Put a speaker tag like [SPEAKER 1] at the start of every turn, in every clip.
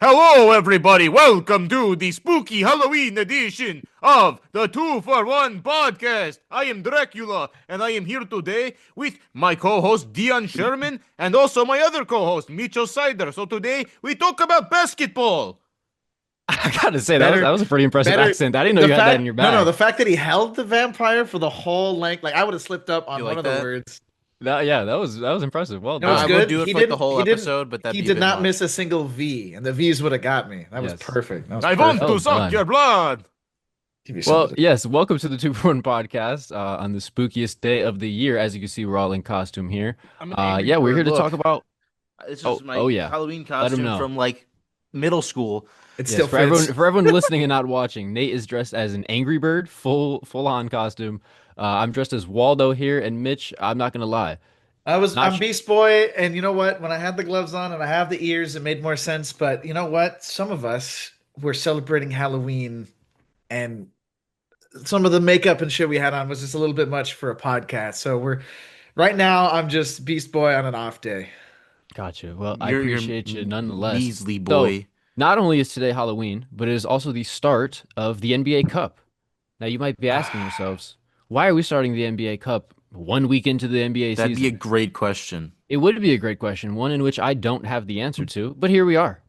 [SPEAKER 1] Hello, everybody. Welcome to the spooky Halloween edition of the 2 for 1 podcast. I am Dracula, and I am here today with my co host Dion Sherman and also my other co host Mitchell Sider. So, today we talk about basketball.
[SPEAKER 2] I gotta say that
[SPEAKER 3] Better,
[SPEAKER 2] was a pretty impressive
[SPEAKER 3] better.
[SPEAKER 2] accent. I didn't know
[SPEAKER 3] The
[SPEAKER 2] you had that in your
[SPEAKER 3] fact, no, no,
[SPEAKER 2] bag.
[SPEAKER 3] the fact that he held the vampire for the whole length, like I would have slipped up
[SPEAKER 1] You
[SPEAKER 3] on one
[SPEAKER 1] like
[SPEAKER 3] of the
[SPEAKER 1] that?
[SPEAKER 3] words.
[SPEAKER 2] That was impressive. Well
[SPEAKER 3] You know what's
[SPEAKER 1] I
[SPEAKER 2] done.
[SPEAKER 1] would
[SPEAKER 3] good?
[SPEAKER 1] do it for the whole episode, but that'd
[SPEAKER 3] He
[SPEAKER 1] be a
[SPEAKER 3] did
[SPEAKER 1] bit
[SPEAKER 3] not miss
[SPEAKER 1] much.
[SPEAKER 3] a single V, and the V's would have got me. That was
[SPEAKER 2] Yes.
[SPEAKER 3] perfect. That was
[SPEAKER 1] I want
[SPEAKER 3] perfect.
[SPEAKER 2] Well
[SPEAKER 1] to suck
[SPEAKER 2] done.
[SPEAKER 1] your blood.
[SPEAKER 3] Give me some
[SPEAKER 2] Well,
[SPEAKER 3] of it.
[SPEAKER 2] yes. Welcome to the 2-for-1 podcast on the spookiest day of the year. As you can see, we're all in costume here.
[SPEAKER 1] I'm an angry
[SPEAKER 2] Yeah, we're here
[SPEAKER 1] bird.
[SPEAKER 2] to talk
[SPEAKER 1] Look,
[SPEAKER 2] about.
[SPEAKER 1] this is
[SPEAKER 2] Oh,
[SPEAKER 1] my
[SPEAKER 2] yeah.
[SPEAKER 1] Halloween
[SPEAKER 2] Let him
[SPEAKER 1] costume
[SPEAKER 2] know.
[SPEAKER 1] from like middle school.
[SPEAKER 3] It
[SPEAKER 2] Yes,
[SPEAKER 3] still
[SPEAKER 2] for everyone
[SPEAKER 3] fits.
[SPEAKER 2] for everyone listening and not watching, Nate is dressed as an Angry Bird, full on costume. I'm dressed as Waldo here, and Mitch, I'm not gonna lie, not
[SPEAKER 3] I'm Beast Boy, and you know what? When I had the gloves on and I have the ears, it made more sense. But you know what? Some of us were celebrating Halloween, and some of the makeup and shit we had on was just a little bit much for a podcast. So we're right now. I'm just Beast Boy on an off day.
[SPEAKER 2] Gotcha. Well, I
[SPEAKER 1] You're
[SPEAKER 2] appreciate you nonetheless.
[SPEAKER 1] measly
[SPEAKER 2] So,
[SPEAKER 1] boy.
[SPEAKER 2] not only is today Halloween, but it is also the start of the NBA Cup. Now, you might be asking yourselves, why are we starting the NBA Cup 1 week into the NBA
[SPEAKER 1] That'd be a
[SPEAKER 2] season?
[SPEAKER 1] great question.
[SPEAKER 2] It would be a great question, one in which I don't have the answer to, but here we are.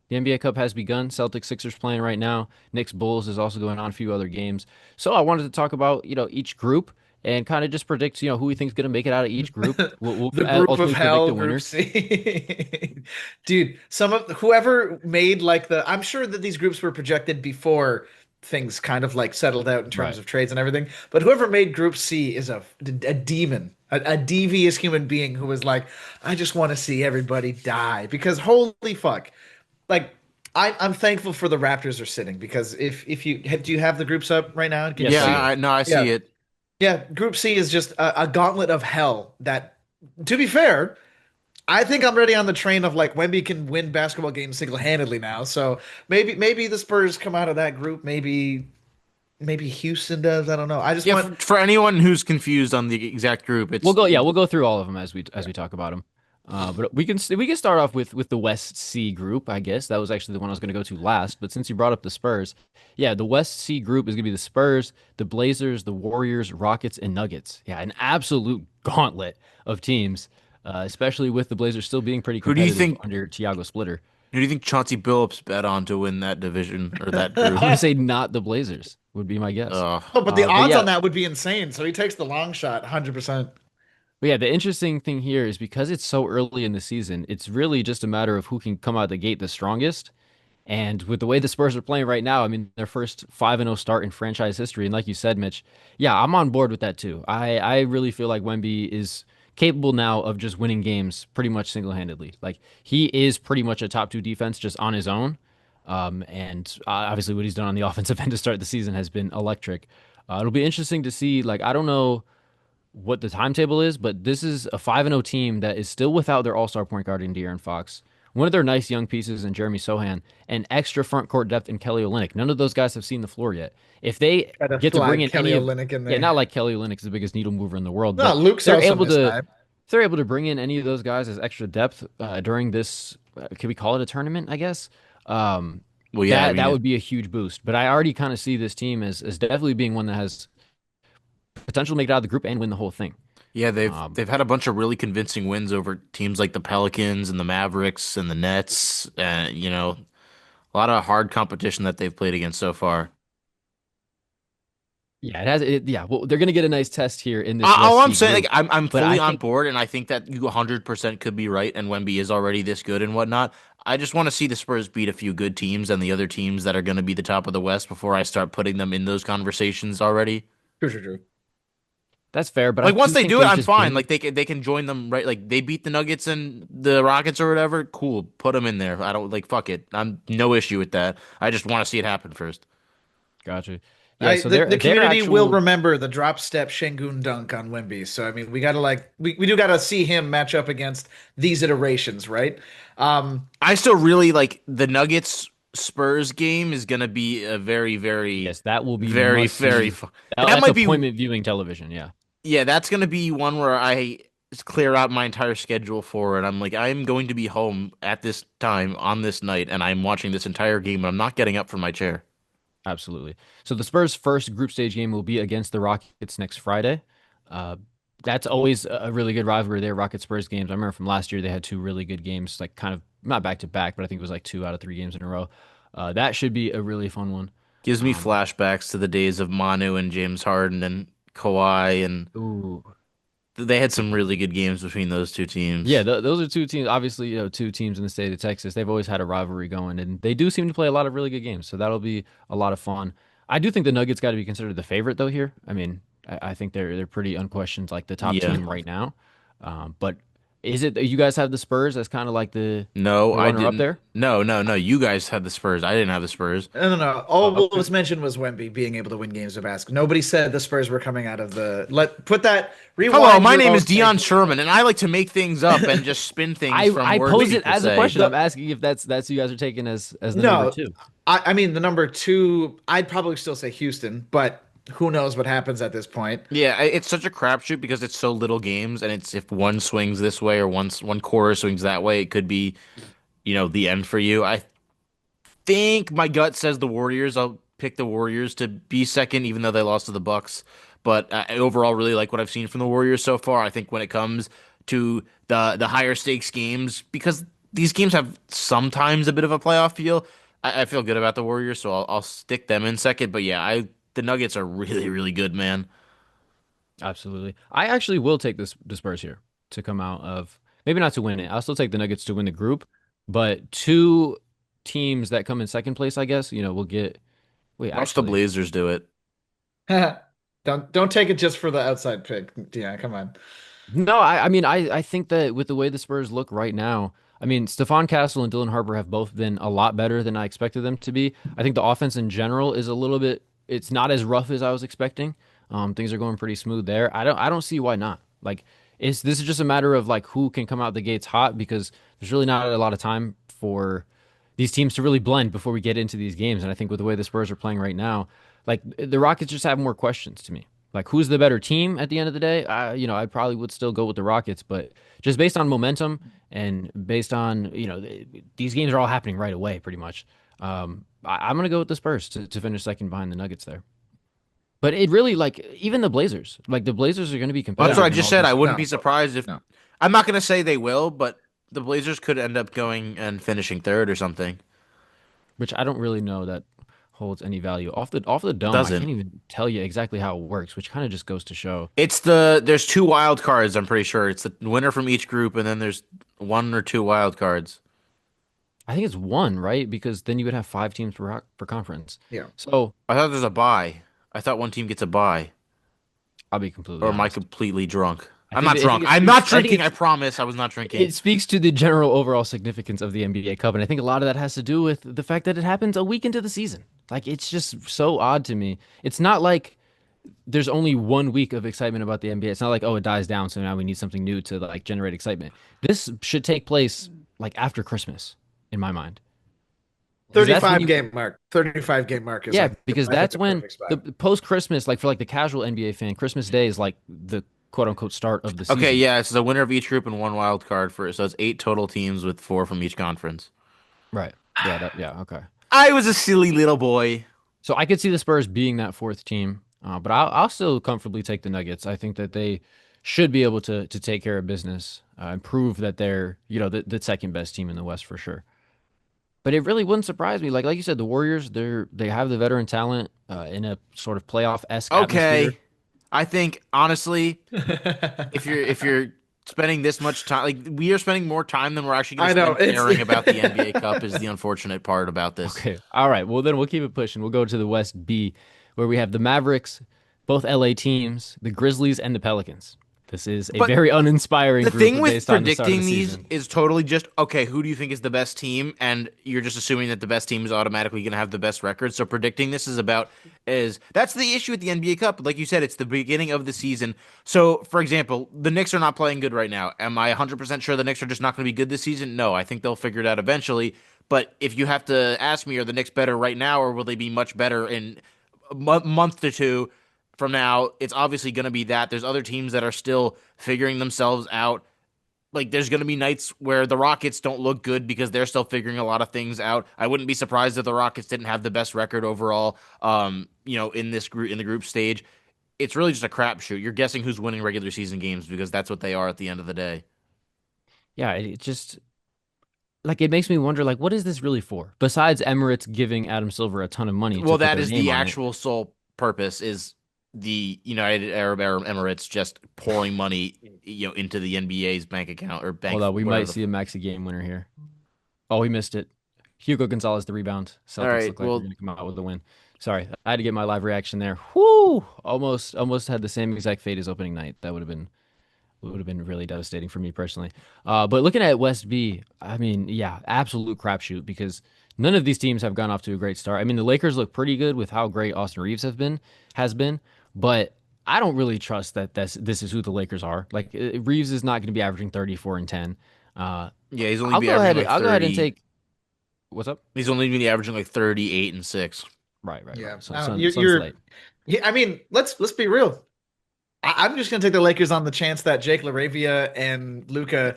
[SPEAKER 2] The NBA Cup has begun. Celtics Sixers playing right now. Knicks Bulls is also going on, a few other games. So I wanted to talk about, each group and kind of just predict, who we think is going to make it out of each group. We'll
[SPEAKER 3] The group of
[SPEAKER 2] ultimately predict
[SPEAKER 3] hell,
[SPEAKER 2] the
[SPEAKER 3] group
[SPEAKER 2] winners.
[SPEAKER 3] C. Dude, some of whoever made like I'm sure that these groups were projected before things kind of like settled out in terms
[SPEAKER 2] Right.
[SPEAKER 3] of trades and everything. But whoever made group C is a demon, a devious human being who was like, I just want to see everybody die because holy fuck. Like I'm thankful for the Raptors are sitting because if you do you have the groups up right now? Can you
[SPEAKER 2] Yes,
[SPEAKER 1] Yeah,
[SPEAKER 2] I
[SPEAKER 3] see?
[SPEAKER 2] do.
[SPEAKER 1] I no, I see
[SPEAKER 3] Yeah.
[SPEAKER 1] it.
[SPEAKER 3] Yeah, Group C is just a gauntlet of hell that, to be fair, I think I'm ready on the train of like Wemby can win basketball games single-handedly now. So maybe the Spurs come out of that group. Maybe Houston does. I don't know. I just
[SPEAKER 1] Yeah,
[SPEAKER 3] want
[SPEAKER 1] for anyone who's confused on the exact group,
[SPEAKER 2] We'll
[SPEAKER 1] it's
[SPEAKER 2] go. Yeah, we'll go through all of them as we talk about them. But we can start off with the West C group. I guess that was actually the one I was going to go to last. But since you brought up the Spurs, yeah, the West C group is going to be the Spurs, the Blazers, the Warriors, Rockets, and Nuggets. Yeah, an absolute gauntlet of teams, especially with the Blazers still being pretty
[SPEAKER 1] who do you
[SPEAKER 2] competitive
[SPEAKER 1] think
[SPEAKER 2] under Tiago Splitter.
[SPEAKER 1] who do you think Chauncey Billups bet on to win that division or that
[SPEAKER 2] I'm
[SPEAKER 1] group?
[SPEAKER 2] going to say not the Blazers would be my guess.
[SPEAKER 1] Uh,
[SPEAKER 3] oh, but the
[SPEAKER 2] But
[SPEAKER 3] odds
[SPEAKER 2] yeah,
[SPEAKER 3] on that would be insane. So he takes the long shot, 100%.
[SPEAKER 2] But yeah, the interesting thing here is because it's so early in the season, it's really just a matter of who can come out the gate the strongest. And with the way the Spurs are playing right now, I mean, their first 5-0 start in franchise history. And like you said, Mitch, yeah, I'm on board with that too. I really feel like Wemby is capable now of just winning games pretty much single-handedly. Like he is pretty much a top two defense just on his own. And obviously what he's done on the offensive end to start the season has been electric. It'll be interesting to see. Like I don't know what the timetable is, but this is a 5-0 team that is still without their all-star point guard in De'Aaron Fox. One of their nice young pieces in Jeremy Sohan, and extra front court depth in Kelly Olynyk. None of those guys have seen the floor yet. If they
[SPEAKER 3] Try to
[SPEAKER 2] get to bring
[SPEAKER 3] slide
[SPEAKER 2] in
[SPEAKER 3] Kelly
[SPEAKER 2] any of,
[SPEAKER 3] Olynyk in
[SPEAKER 2] yeah,
[SPEAKER 3] there.
[SPEAKER 2] not like Kelly Olynyk is the biggest needle mover in the world,
[SPEAKER 3] No,
[SPEAKER 2] but
[SPEAKER 3] Luke's
[SPEAKER 2] they're
[SPEAKER 3] also
[SPEAKER 2] able
[SPEAKER 3] missed
[SPEAKER 2] to,
[SPEAKER 3] time.
[SPEAKER 2] if they're able to bring in any of those guys as extra depth during this, can we call it a tournament? I guess. Um,
[SPEAKER 1] well, yeah, I
[SPEAKER 2] that
[SPEAKER 1] mean,
[SPEAKER 2] would be a huge boost. But I already kind of see this team as definitely being one that has potential to make it out of the group and win the whole thing.
[SPEAKER 1] yeah, they've
[SPEAKER 2] Um,
[SPEAKER 1] they've had a bunch of really convincing wins over teams like the Pelicans and the Mavericks and the Nets, and a lot of hard competition that they've played against so far.
[SPEAKER 2] Yeah, it has. Yeah, well, they're gonna get a nice test here in this
[SPEAKER 1] All
[SPEAKER 2] West
[SPEAKER 1] I'm
[SPEAKER 2] C
[SPEAKER 1] saying, like,
[SPEAKER 2] group,
[SPEAKER 1] I'm
[SPEAKER 2] but
[SPEAKER 1] fully
[SPEAKER 2] I
[SPEAKER 1] on
[SPEAKER 2] think
[SPEAKER 1] board, and I think that you 100% could be right, and Wemby is already this good and whatnot. I just want to see the Spurs beat a few good teams and the other teams that are going to be the top of the West before I start putting them in those conversations already.
[SPEAKER 3] True, true, true.
[SPEAKER 2] that's fair. But I
[SPEAKER 1] Like once
[SPEAKER 2] do
[SPEAKER 1] they
[SPEAKER 2] think
[SPEAKER 1] do it,
[SPEAKER 2] they've
[SPEAKER 1] I'm
[SPEAKER 2] just
[SPEAKER 1] fine.
[SPEAKER 2] been.
[SPEAKER 1] Like they can join them, right? Like they beat the Nuggets and the Rockets or whatever. Cool, put them in there. I don't like fuck it. I'm no issue with that. I just want to see it happen first.
[SPEAKER 2] Gotcha. Yeah, so
[SPEAKER 3] The
[SPEAKER 2] they're
[SPEAKER 3] community will
[SPEAKER 2] actual.
[SPEAKER 3] remember the drop step Şengün dunk on Wemby. So I mean, we gotta like we do gotta see him match up against these iterations, right? Um,
[SPEAKER 1] I still really like the Nuggets Spurs game is gonna be a very, very,
[SPEAKER 2] Yes, that will be
[SPEAKER 1] very,
[SPEAKER 2] must
[SPEAKER 1] very.
[SPEAKER 2] see.
[SPEAKER 1] That
[SPEAKER 2] That's
[SPEAKER 1] might be
[SPEAKER 2] appointment viewing television. Yeah.
[SPEAKER 1] yeah. That's gonna be one where I clear out my entire schedule for it. I'm like, I'm going to be home at this time on this night, and I'm watching this entire game, and I'm not getting up from my chair.
[SPEAKER 2] Absolutely. So the Spurs' first group stage game will be against the Rockets next Friday. Uh, that's always a really good rivalry there, Rocket Spurs games. I remember from last year they had two really good games, like kind of not back to back, but I think it was like 2 out of 3 games in a row. That should be a really fun one.
[SPEAKER 1] Gives me
[SPEAKER 2] Um,
[SPEAKER 1] flashbacks to the days of Manu and James Harden and Kawhi, and
[SPEAKER 2] ooh,
[SPEAKER 1] they had some really good games between those two
[SPEAKER 2] yeah,
[SPEAKER 1] teams.
[SPEAKER 2] those are two teams. Obviously, two teams in the state of Texas. They've always had a rivalry going, and they do seem to play a lot of really good games. So that'll be a lot of fun. I do think the Nuggets got to be considered the favorite though here. I mean, I think they're pretty unquestioned like the top
[SPEAKER 1] Yeah.
[SPEAKER 2] team right now. But is it you guys have the Spurs as kind of like
[SPEAKER 1] No,
[SPEAKER 2] the
[SPEAKER 1] I
[SPEAKER 2] runner up
[SPEAKER 1] didn't.
[SPEAKER 2] there?
[SPEAKER 1] No, no, no. You guys had the Spurs. I didn't have the Spurs.
[SPEAKER 3] No.
[SPEAKER 2] Oh,
[SPEAKER 3] All what
[SPEAKER 2] okay.
[SPEAKER 3] was mentioned was Wemby being able to win games of basketball. Nobody said the Spurs were coming out of the. Let put that.
[SPEAKER 1] Hello,
[SPEAKER 3] Rewind
[SPEAKER 1] my
[SPEAKER 3] your
[SPEAKER 1] name is
[SPEAKER 3] vote.
[SPEAKER 1] Dion Sherman, and I like to make things up and just spin things from
[SPEAKER 2] I
[SPEAKER 1] words
[SPEAKER 2] pose it
[SPEAKER 1] people
[SPEAKER 2] as a
[SPEAKER 1] say.
[SPEAKER 2] question. I'm
[SPEAKER 3] The
[SPEAKER 2] asking if that's you guys are taking as the number
[SPEAKER 3] no,
[SPEAKER 2] two.
[SPEAKER 3] I mean the number two. I'd probably still say Houston, but who knows what happens at this point?
[SPEAKER 1] Yeah, it's such a crapshoot because it's so little games, and it's if one swings this way or one quarter swings that way, it could be, the end for you. I think my gut says the Warriors. I'll pick the Warriors to be second, even though they lost to the Bucks. But I overall really like what I've seen from the Warriors so far. I think when it comes to the higher stakes games, because these games have sometimes a bit of a playoff feel, I feel good about the Warriors, so I'll stick them in second. But yeah, I the Nuggets are really really good, man.
[SPEAKER 2] Absolutely. I actually will take the Spurs here to come out of maybe not to win it. I'll still take the Nuggets to win the group, but two teams that come in second place, I guess, will get wait,
[SPEAKER 1] Watch the
[SPEAKER 2] actually.
[SPEAKER 1] Blazers do it.
[SPEAKER 3] Don't take it just for the outside pick. Yeah, come on.
[SPEAKER 2] No, I mean I think that with the way the Spurs look right now, I mean Stephon Castle and Dylan Harper have both been a lot better than I expected them to be. I think the offense in general is a little bit it's not as rough as I was expecting. Things are going pretty smooth there. I don't see why not. Like this is just a matter of like who can come out the gates hot because there's really not a lot of time for these teams to really blend before we get into these games. And I think with the way the Spurs are playing right now, like the Rockets just have more questions to me. Like who's the better team at the end of the day? I probably would still go with the Rockets, but just based on momentum and based on these games are all happening right away, pretty much. I'm gonna go with the Spurs to finish second behind the Nuggets there. But it really like even the Blazers are going to be
[SPEAKER 1] Well, that's what I
[SPEAKER 2] competitive in
[SPEAKER 1] just
[SPEAKER 2] all
[SPEAKER 1] said. I
[SPEAKER 2] these.
[SPEAKER 1] wouldn't
[SPEAKER 3] No,
[SPEAKER 1] be surprised if
[SPEAKER 3] no.
[SPEAKER 1] I'm not going to say they will, but the Blazers could end up going and finishing third or something.
[SPEAKER 2] Which I don't really know that holds any value off the
[SPEAKER 1] It
[SPEAKER 2] dome. I
[SPEAKER 1] doesn't.
[SPEAKER 2] can't even tell you exactly how it works, which kind of just goes to show.
[SPEAKER 1] There's two wild cards, I'm pretty sure. It's the winner from each group, and then there's one or two wild cards.
[SPEAKER 2] I think it's one, right? Because then you would have 5 teams per conference.
[SPEAKER 3] Yeah.
[SPEAKER 2] So
[SPEAKER 1] I thought there's a bye. I thought one team gets a bye.
[SPEAKER 2] I'll be completely
[SPEAKER 1] Or am I
[SPEAKER 2] honest.
[SPEAKER 1] completely drunk?
[SPEAKER 2] I
[SPEAKER 1] I'm
[SPEAKER 2] think
[SPEAKER 1] not
[SPEAKER 2] I think
[SPEAKER 1] drunk.
[SPEAKER 2] it
[SPEAKER 1] I'm not
[SPEAKER 2] speaks. I think
[SPEAKER 1] drinking. I promise. I was not drinking.
[SPEAKER 2] it speaks to the general overall significance of the NBA Cup, and I think a lot of that has to do with the fact that it happens a week into the season. Like it's just so odd to me. It's not like there's only 1 week of excitement about the NBA. It's not like, oh, it dies down, so now we need something new to like generate excitement. This should take place like after Christmas, in my mind, because that's when
[SPEAKER 3] 35
[SPEAKER 2] you,
[SPEAKER 3] game mark. 35 game mark is
[SPEAKER 2] yeah, because
[SPEAKER 3] I think
[SPEAKER 2] that's
[SPEAKER 3] the
[SPEAKER 2] when
[SPEAKER 3] perfect
[SPEAKER 2] the
[SPEAKER 3] spot.
[SPEAKER 2] post Christmas, like for like the casual NBA fan, Christmas Day is like the quote unquote start of the
[SPEAKER 1] Okay,
[SPEAKER 2] season.
[SPEAKER 1] yeah, it's the winner of each group and one wild card for it. So it's eight total teams with four from each conference.
[SPEAKER 2] Right. Yeah. Yeah. Okay.
[SPEAKER 1] I was a silly little boy.
[SPEAKER 2] So I could see the Spurs being that fourth team, but I'll still comfortably take the Nuggets. I think that they should be able to take care of business and prove that they're the second best team in the West for sure. But it really wouldn't surprise me. Like you said, the Warriors they have the veteran talent in a sort of playoff esque atmosphere.
[SPEAKER 1] Okay. I think honestly, if you're spending this much time, like we are spending more time than we're actually going
[SPEAKER 3] I
[SPEAKER 1] to
[SPEAKER 3] know
[SPEAKER 1] spend
[SPEAKER 3] it's
[SPEAKER 1] caring about the NBA Cup is the unfortunate part about this.
[SPEAKER 2] Okay. All right. Well, then we'll keep it pushing. We'll go to the West B, where we have the Mavericks, both LA teams, the Grizzlies, and the Pelicans. This is a
[SPEAKER 1] But
[SPEAKER 2] very uninspiring
[SPEAKER 1] the
[SPEAKER 2] group
[SPEAKER 1] thing with
[SPEAKER 2] based on the start of the
[SPEAKER 1] predicting these
[SPEAKER 2] season.
[SPEAKER 1] is totally just okay, who do you think is the best team? And you're just assuming that the best team is automatically going to have the best record. So predicting this is that's the issue with the NBA Cup. Like you said, it's the beginning of the season. So, for example, the Knicks are not playing good right now. Am I 100% sure the Knicks are just not going to be good this season? No, I think they'll figure it out eventually. But if you have to ask me, are the Knicks better right now, or will they be much better in a month to two? from now. It's obviously going to be that. There's other teams that are still figuring themselves out. Like there's going to be nights where the Rockets don't look good because they're still figuring a lot of things out. I wouldn't be surprised if the Rockets didn't have the best record overall, in this group in the group stage. It's really just a crapshoot. You're guessing who's winning regular season games because that's what they are at the end of the day.
[SPEAKER 2] Yeah, it just like it makes me wonder like what is this really for? Besides Emirates giving Adam Silver a ton of money to
[SPEAKER 1] Well,
[SPEAKER 2] put
[SPEAKER 1] that
[SPEAKER 2] their
[SPEAKER 1] is
[SPEAKER 2] name
[SPEAKER 1] the
[SPEAKER 2] on it.
[SPEAKER 1] actual sole purpose is the United Arab Emirates just pouring money, into the NBA's bank account or bank
[SPEAKER 2] Hold on, we might
[SPEAKER 1] whatever.
[SPEAKER 2] see a maxi game winner here. Oh, he missed it. Hugo Gonzalez, the rebound.
[SPEAKER 1] All
[SPEAKER 2] Celtics
[SPEAKER 1] right.
[SPEAKER 2] look like they're
[SPEAKER 1] Well,
[SPEAKER 2] going to come out with a win. Sorry, I had to get my live reaction there. Whoo! Almost had the same exact fate as opening night. That would have been really devastating for me personally. But looking at West B, I mean, yeah, absolute crapshoot because none of these teams have gone off to a great start. I mean, the Lakers look pretty good with how great Austin Reeves has been, but I don't really trust that this is who the Lakers are. Like Reeves is not going to be averaging 34 and 10. Uh,
[SPEAKER 1] yeah, he's only
[SPEAKER 2] I'll
[SPEAKER 1] be
[SPEAKER 2] go
[SPEAKER 1] averaging
[SPEAKER 2] ahead.
[SPEAKER 1] like
[SPEAKER 2] I'll go ahead and
[SPEAKER 1] 30.
[SPEAKER 2] take. What's up?
[SPEAKER 1] He's only be averaging like 38 and 6.
[SPEAKER 2] Right, right,
[SPEAKER 3] Yeah,
[SPEAKER 2] right. So
[SPEAKER 3] you're,
[SPEAKER 2] Sun's
[SPEAKER 3] you're
[SPEAKER 2] late.
[SPEAKER 3] yeah. I mean, let's be real. I'm just gonna take the Lakers on the chance that Jake LaRavia and Luca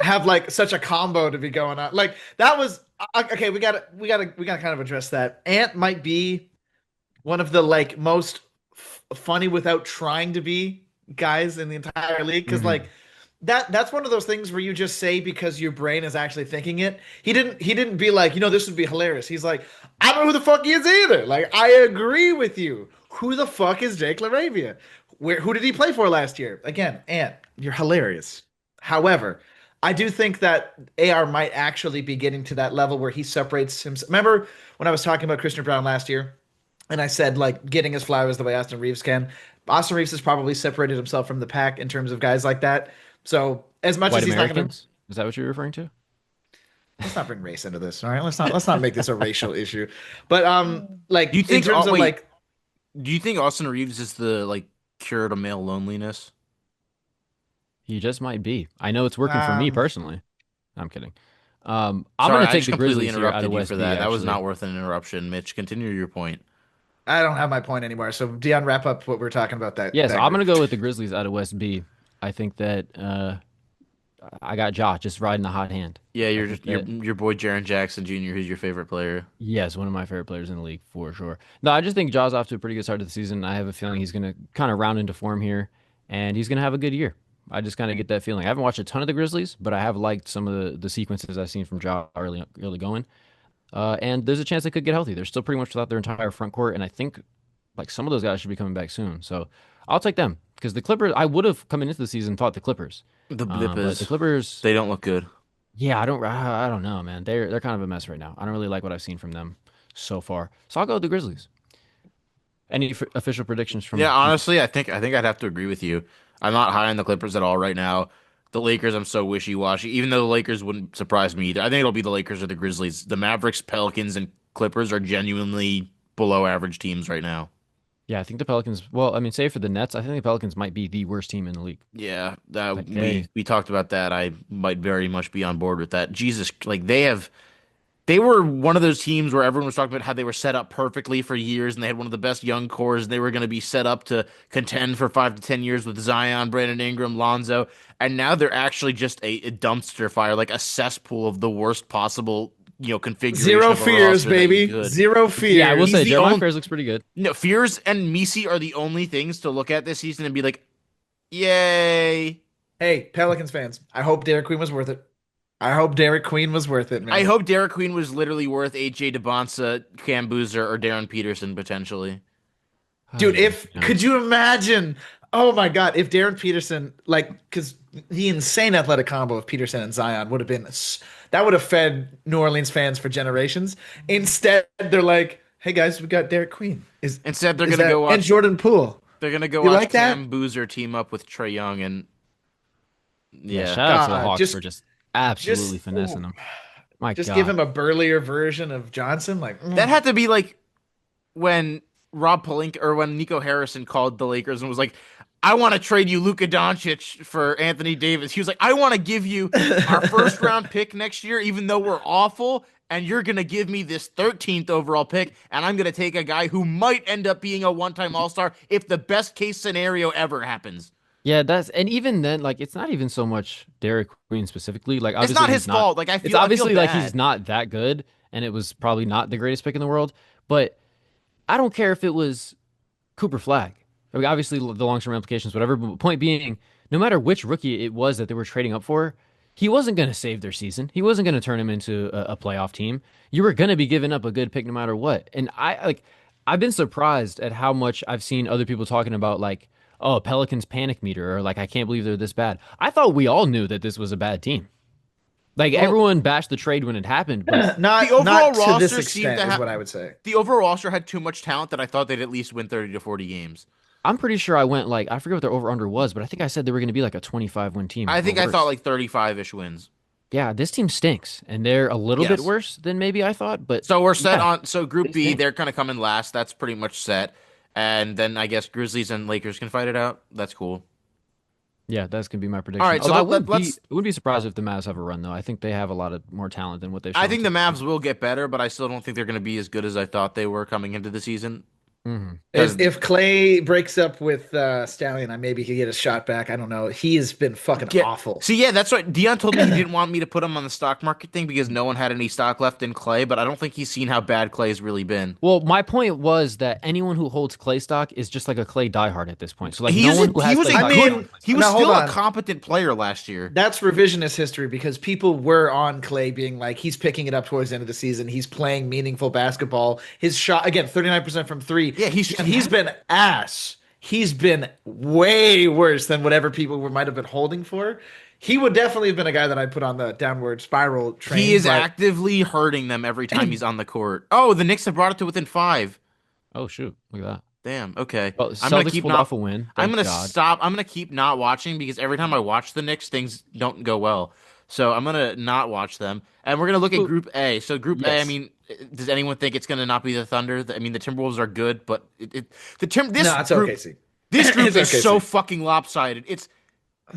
[SPEAKER 3] have like such a combo to be going on. Like that was okay. We gotta kind of address that. Ant might be one of the like most funny without trying to be guys in the entire league because
[SPEAKER 2] Hmm.
[SPEAKER 3] like that's one of those things where you just say because your brain is actually thinking it. He didn't be like, this would be hilarious. He's like, I don't know who the fuck he is either. Like, I agree with you. Who the fuck is Jake LaRavia? Who did he play for last year? Again, Ant, you're hilarious. However, I do think that AR might actually be getting to that level where he separates himself. Remember when I was talking about Christian Brown last year? And I said, like, getting his flowers the way Austin Reeves can. Austin Reeves has probably separated himself from the pack in terms of guys like that. So as much
[SPEAKER 2] White
[SPEAKER 3] as he's not going to,
[SPEAKER 2] Americans? Is that what you're referring to?
[SPEAKER 3] let's not bring race into this. All right, let's not make this a racial issue. But
[SPEAKER 1] Do you
[SPEAKER 3] like in
[SPEAKER 1] think?
[SPEAKER 3] terms
[SPEAKER 1] Oh,
[SPEAKER 3] of
[SPEAKER 1] wait.
[SPEAKER 3] like
[SPEAKER 1] Do you think Austin Reeves is the like cure to male loneliness?
[SPEAKER 2] He just might be. I know it's working for me
[SPEAKER 3] um,
[SPEAKER 2] personally. I'm kidding. I'm
[SPEAKER 1] Sorry,
[SPEAKER 2] gonna
[SPEAKER 1] I
[SPEAKER 2] take
[SPEAKER 1] just
[SPEAKER 2] the
[SPEAKER 1] completely
[SPEAKER 2] Grizzlies here out of
[SPEAKER 1] interrupted you
[SPEAKER 2] West
[SPEAKER 1] for
[SPEAKER 2] B.
[SPEAKER 1] that. That was
[SPEAKER 2] Actually,
[SPEAKER 1] not worth an interruption, Mitch. Continue your point.
[SPEAKER 3] I don't have my point anymore. So Dion, wrap up what we're talking about
[SPEAKER 2] yes,
[SPEAKER 3] that
[SPEAKER 2] I'm gonna
[SPEAKER 3] group.
[SPEAKER 2] go with the Grizzlies out of West B. I think that I got Ja just riding the hot hand.
[SPEAKER 1] Yeah,
[SPEAKER 2] I
[SPEAKER 1] you're
[SPEAKER 2] think
[SPEAKER 1] just your
[SPEAKER 2] that
[SPEAKER 1] your boy Jaren Jackson Jr., who's your favorite player.
[SPEAKER 2] yes, one of my favorite players in the league for sure. No, I just think Ja's off to a pretty good start to the season. I have a feeling he's gonna kind of round into form here, and he's gonna have a good year. I just kind of get that feeling. I haven't watched a ton of the Grizzlies, but I have liked some of the sequences I've seen from Ja early going. And there's a chance they could get healthy. They're still pretty much without their entire front court, and I think like some of those guys should be coming back soon. So I'll take them because the Clippers. I would have coming into the season thought the Clippers,
[SPEAKER 1] The
[SPEAKER 2] but the
[SPEAKER 1] Blippers,
[SPEAKER 2] Clippers.
[SPEAKER 1] they don't look good.
[SPEAKER 2] Yeah, I don't know, man. They're kind of a mess right now. I don't really like what I've seen from them so far. So I'll go with the Grizzlies. Any official predictions
[SPEAKER 1] Yeah,
[SPEAKER 2] from you?
[SPEAKER 1] honestly, I think I'd have to agree with you. I'm not high on the Clippers at all right now. The Lakers, I'm so wishy-washy. Even though the Lakers wouldn't surprise me either. I think it'll be the Lakers or the Grizzlies. The Mavericks, Pelicans, and Clippers are genuinely below average teams right now.
[SPEAKER 2] Yeah, I think the Pelicans. Well, I mean, save for the Nets, I think the Pelicans might be the worst team in the league.
[SPEAKER 1] Yeah,
[SPEAKER 2] Like
[SPEAKER 1] we talked about that. I might very much be on board with that. Jesus, like they were one of those teams where everyone was talking about how they were set up perfectly for years and they had one of the best young cores and they were going to be set up to contend for 5 to 10 years with Zion, Brandon Ingram, Lonzo, and now they're actually just a dumpster fire, like a cesspool of the worst possible, configuration
[SPEAKER 3] Zero
[SPEAKER 1] of a
[SPEAKER 3] fears,
[SPEAKER 1] roster that you
[SPEAKER 3] baby.
[SPEAKER 1] could.
[SPEAKER 3] Zero
[SPEAKER 2] yeah, I will
[SPEAKER 1] He's
[SPEAKER 2] say
[SPEAKER 3] fears.
[SPEAKER 1] the
[SPEAKER 2] Jeremiah
[SPEAKER 1] only
[SPEAKER 2] Fears looks pretty good.
[SPEAKER 1] no Fears and Misi are the only things to look at this season and be like, yay.
[SPEAKER 3] Hey, Pelicans fans, I hope Derek Queen was worth it. I hope Derek Queen was worth it,
[SPEAKER 1] I
[SPEAKER 3] man.
[SPEAKER 1] hope Derek Queen was literally worth AJ DeBonsa, Cam Boozer, or Darren Peterson potentially.
[SPEAKER 3] Dude,
[SPEAKER 2] Ay,
[SPEAKER 3] if
[SPEAKER 2] yeah.
[SPEAKER 3] could you imagine? Oh my God, if Darren Peterson, like, because the insane athletic combo of Peterson and Zion would have been that would have fed New Orleans fans for generations. Instead, they're like, "Hey guys, we got Derek Queen.
[SPEAKER 1] Instead, they're
[SPEAKER 3] Is
[SPEAKER 1] gonna go
[SPEAKER 3] that and
[SPEAKER 1] watch.
[SPEAKER 3] Jordan Poole?
[SPEAKER 1] They're gonna go
[SPEAKER 3] You
[SPEAKER 1] watch
[SPEAKER 3] like that?
[SPEAKER 1] Cam Boozer team up with Trey Young, and
[SPEAKER 2] Yeah,
[SPEAKER 1] yeah,
[SPEAKER 2] shout out to the
[SPEAKER 3] God,
[SPEAKER 2] Hawks for just absolutely
[SPEAKER 3] just,
[SPEAKER 2] finessing
[SPEAKER 3] ooh,
[SPEAKER 2] them. My
[SPEAKER 3] just give
[SPEAKER 2] God.
[SPEAKER 3] him a burlier version of Johnson. Like,
[SPEAKER 1] that had to be like when Rob Pelinka or when Nico Harrison called the Lakers and was like, "I want to trade you Luka Doncic for Anthony Davis." He was like, "I want to give you our first round pick next year, even though we're awful, and you're going to give me this 13th overall pick, and I'm going to take a guy who might end up being a one-time All-Star if the best case scenario ever happens.
[SPEAKER 2] Yeah, and even then, like, it's not even so much Derek Queen specifically. Like,
[SPEAKER 1] It's
[SPEAKER 2] obviously
[SPEAKER 1] not his
[SPEAKER 2] he's not.
[SPEAKER 1] fault. Like
[SPEAKER 2] It's
[SPEAKER 1] I feel
[SPEAKER 2] obviously like he's
[SPEAKER 1] bad.
[SPEAKER 2] not that good, and it was probably not the greatest pick in the world. But I don't care if it was Cooper Flag. I mean, obviously the long-term implications, whatever. But point being, no matter which rookie it was that they were trading up for, he wasn't going to save their season. He wasn't going to turn them into a playoff team. You were going to be giving up a good pick no matter what. And I've been surprised at how much I've seen other people talking about like, oh, Pelicans panic meter, or like, I can't believe they're this bad. I thought we all knew that this was a bad team. Like
[SPEAKER 1] Well,
[SPEAKER 2] everyone bashed the trade when it happened, but
[SPEAKER 1] the
[SPEAKER 3] Not
[SPEAKER 1] overall
[SPEAKER 3] to this
[SPEAKER 1] roster seemed
[SPEAKER 3] extent
[SPEAKER 1] to
[SPEAKER 3] is
[SPEAKER 1] have
[SPEAKER 3] what I would say.
[SPEAKER 1] the overall roster had too much talent that I thought they'd at least win 30 to 40 games.
[SPEAKER 2] I'm pretty sure I went like I forget what their over under was, but I think I said they were going to be like a 25 win team
[SPEAKER 1] I
[SPEAKER 2] or
[SPEAKER 1] think I thought
[SPEAKER 2] worse.
[SPEAKER 1] like 35-ish wins.
[SPEAKER 2] Yeah, this team stinks, and they're a little bit
[SPEAKER 1] Yes.
[SPEAKER 2] worse than maybe I thought. But
[SPEAKER 1] So we're set
[SPEAKER 2] yeah,
[SPEAKER 1] on. So Group
[SPEAKER 2] they
[SPEAKER 1] B,
[SPEAKER 2] stink.
[SPEAKER 1] they're gonna come in last. That's pretty much set. And then I guess Grizzlies and Lakers can fight it out. That's cool.
[SPEAKER 2] Yeah, that's gonna be my
[SPEAKER 1] All
[SPEAKER 2] prediction.
[SPEAKER 1] right, so
[SPEAKER 2] Although
[SPEAKER 1] let's.
[SPEAKER 2] I wouldn't be surprised if the Mavs have a run though. I think they have a lot of more talent than what they've
[SPEAKER 1] I
[SPEAKER 2] shown
[SPEAKER 1] think
[SPEAKER 2] to
[SPEAKER 1] the
[SPEAKER 2] this
[SPEAKER 1] Mavs
[SPEAKER 2] point.
[SPEAKER 1] will get better, but I still don't think they're gonna be as good as I thought they were coming into the season.
[SPEAKER 2] Hmm.
[SPEAKER 1] Because
[SPEAKER 3] If Clay breaks up with Stallion, I maybe he get a shot back. I don't know. He has been fucking
[SPEAKER 1] yeah,
[SPEAKER 3] awful.
[SPEAKER 1] see, yeah, that's what Dion told me. He didn't want me to put him on the stock market thing because no one had any stock left in Clay. But I don't think he's seen how bad Clay's really been.
[SPEAKER 2] Well, my point was that anyone who holds Clay stock is just like a Clay diehard at this point. So like
[SPEAKER 1] He
[SPEAKER 2] no
[SPEAKER 1] is
[SPEAKER 2] one
[SPEAKER 1] a
[SPEAKER 2] who
[SPEAKER 1] he
[SPEAKER 2] has
[SPEAKER 1] was
[SPEAKER 2] Clay
[SPEAKER 1] a
[SPEAKER 3] I
[SPEAKER 2] stock.
[SPEAKER 1] good.
[SPEAKER 3] mean,
[SPEAKER 1] He was
[SPEAKER 3] now hold
[SPEAKER 1] still a
[SPEAKER 3] on.
[SPEAKER 1] competent player last year.
[SPEAKER 3] That's revisionist history because people were on Clay being like, he's picking it up towards the end of the season. He's playing meaningful basketball. His shot, again, 39% from three.
[SPEAKER 1] Yeah,
[SPEAKER 3] He's been ass. He's been way worse than whatever people might have been holding for. He would definitely have been a guy that I'd put on the downward spiral
[SPEAKER 1] he
[SPEAKER 3] train,
[SPEAKER 1] is
[SPEAKER 3] but
[SPEAKER 1] actively hurting them every time he's on the court. Oh, the Knicks have brought it to within 5.
[SPEAKER 2] Oh shoot, look at that.
[SPEAKER 1] Damn. Okay.
[SPEAKER 2] Well,
[SPEAKER 1] I'm gonna
[SPEAKER 2] Celtics
[SPEAKER 1] keep
[SPEAKER 2] pulled
[SPEAKER 1] not.
[SPEAKER 2] off a win.
[SPEAKER 1] I'm
[SPEAKER 2] Thank
[SPEAKER 1] gonna
[SPEAKER 2] God.
[SPEAKER 1] stop. I'm gonna keep not watching because every time I watch the Knicks, things don't go well. So I'm gonna not watch them, and we're gonna look at
[SPEAKER 2] Well,
[SPEAKER 1] Group A. So Group A. I
[SPEAKER 2] yes.
[SPEAKER 1] mean, does anyone think it's gonna not be the Thunder? I mean, the Timberwolves are good, but this
[SPEAKER 3] no, it's
[SPEAKER 1] group
[SPEAKER 3] OKC.
[SPEAKER 1] this group
[SPEAKER 3] It's
[SPEAKER 1] is so
[SPEAKER 3] OKC.
[SPEAKER 1] fucking lopsided. It's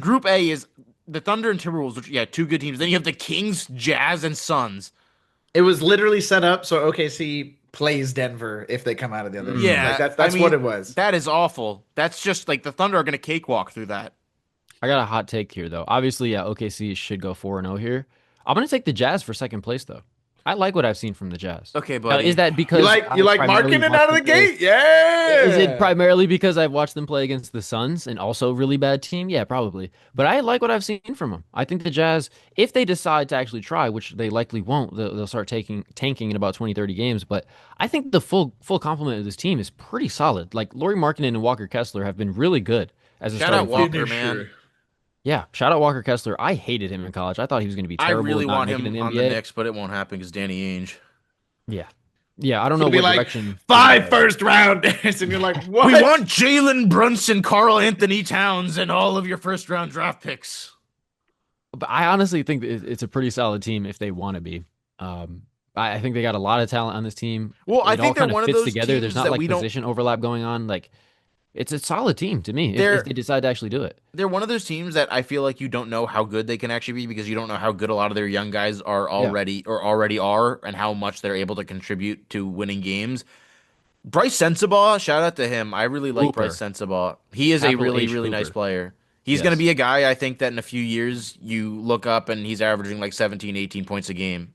[SPEAKER 1] Group A is the Thunder and Timberwolves, which yeah, two good teams. Then you have the Kings, Jazz, and Suns.
[SPEAKER 3] It was literally set up so OKC plays Denver if they come out of the other. Like
[SPEAKER 1] Yeah,
[SPEAKER 3] that's
[SPEAKER 1] I
[SPEAKER 3] what
[SPEAKER 1] mean
[SPEAKER 3] it was.
[SPEAKER 1] that is awful. That's just like the Thunder are gonna cakewalk through that.
[SPEAKER 2] I got a hot take here though. Obviously, yeah, OKC should go 4-0 here. I'm gonna take the Jazz for second place though. I like what I've seen from the Jazz.
[SPEAKER 1] Okay,
[SPEAKER 2] Now, is
[SPEAKER 1] buddy.
[SPEAKER 2] that
[SPEAKER 3] You
[SPEAKER 2] because
[SPEAKER 3] like
[SPEAKER 2] I
[SPEAKER 3] you like
[SPEAKER 2] primarily
[SPEAKER 3] marking it
[SPEAKER 2] watched
[SPEAKER 3] out of
[SPEAKER 2] them
[SPEAKER 3] the
[SPEAKER 2] play?
[SPEAKER 3] gate? Yeah.
[SPEAKER 2] Is it primarily because I've watched them play against the Suns and also a really bad team? Yeah, probably. But I like what I've seen from them. I think the Jazz, if they decide to actually try, which they likely won't, they'll start tanking in about 20, 30 games. But I think the full complement of this team is pretty solid. Like Lauri Markkanen and Walker Kessler have been really good as a
[SPEAKER 1] Shout out
[SPEAKER 2] starting five.
[SPEAKER 1] Walker, man.
[SPEAKER 2] Yeah, shout out Walker Kessler. I hated him in college. I thought he was going to be
[SPEAKER 1] I
[SPEAKER 2] terrible
[SPEAKER 1] really
[SPEAKER 2] and not
[SPEAKER 1] want
[SPEAKER 2] make it in
[SPEAKER 1] him
[SPEAKER 2] the
[SPEAKER 1] on the
[SPEAKER 2] NBA.
[SPEAKER 1] Knicks, but it won't happen because Danny Ainge.
[SPEAKER 2] Yeah. Yeah, I don't know
[SPEAKER 3] He'll be
[SPEAKER 2] what
[SPEAKER 3] like
[SPEAKER 2] direction.
[SPEAKER 3] 5 first rounders, and you're like, what?
[SPEAKER 1] We want Jalen Brunson, Carl Anthony Towns, and all of your first round draft picks.
[SPEAKER 2] But I honestly think that it's a pretty solid team if they want to be. I think they got a lot of talent on this team.
[SPEAKER 1] Well, I
[SPEAKER 2] It all
[SPEAKER 1] think they're
[SPEAKER 2] kind of
[SPEAKER 1] one of
[SPEAKER 2] fits
[SPEAKER 1] those
[SPEAKER 2] together.
[SPEAKER 1] teams
[SPEAKER 2] There's not
[SPEAKER 1] that
[SPEAKER 2] like
[SPEAKER 1] we don't.
[SPEAKER 2] position overlap going on. Like it's a solid team to me
[SPEAKER 1] They're
[SPEAKER 2] if they decide to actually do it.
[SPEAKER 1] they're one of those teams that I feel like you don't know how good they can actually be because you don't know how good a lot of their young guys are
[SPEAKER 2] Yeah.
[SPEAKER 1] already are and how much they're able to contribute to winning games. Bryce Sensabaugh, shout out to him. I really like
[SPEAKER 2] Hooper.
[SPEAKER 1] Bryce Sensabaugh. He is a
[SPEAKER 2] Capital
[SPEAKER 1] really,
[SPEAKER 2] H
[SPEAKER 1] really nice
[SPEAKER 2] Hooper.
[SPEAKER 1] player. He's going to
[SPEAKER 2] Yes.
[SPEAKER 1] be a guy I think that in a few years you look up and he's averaging like 17, 18 points a game.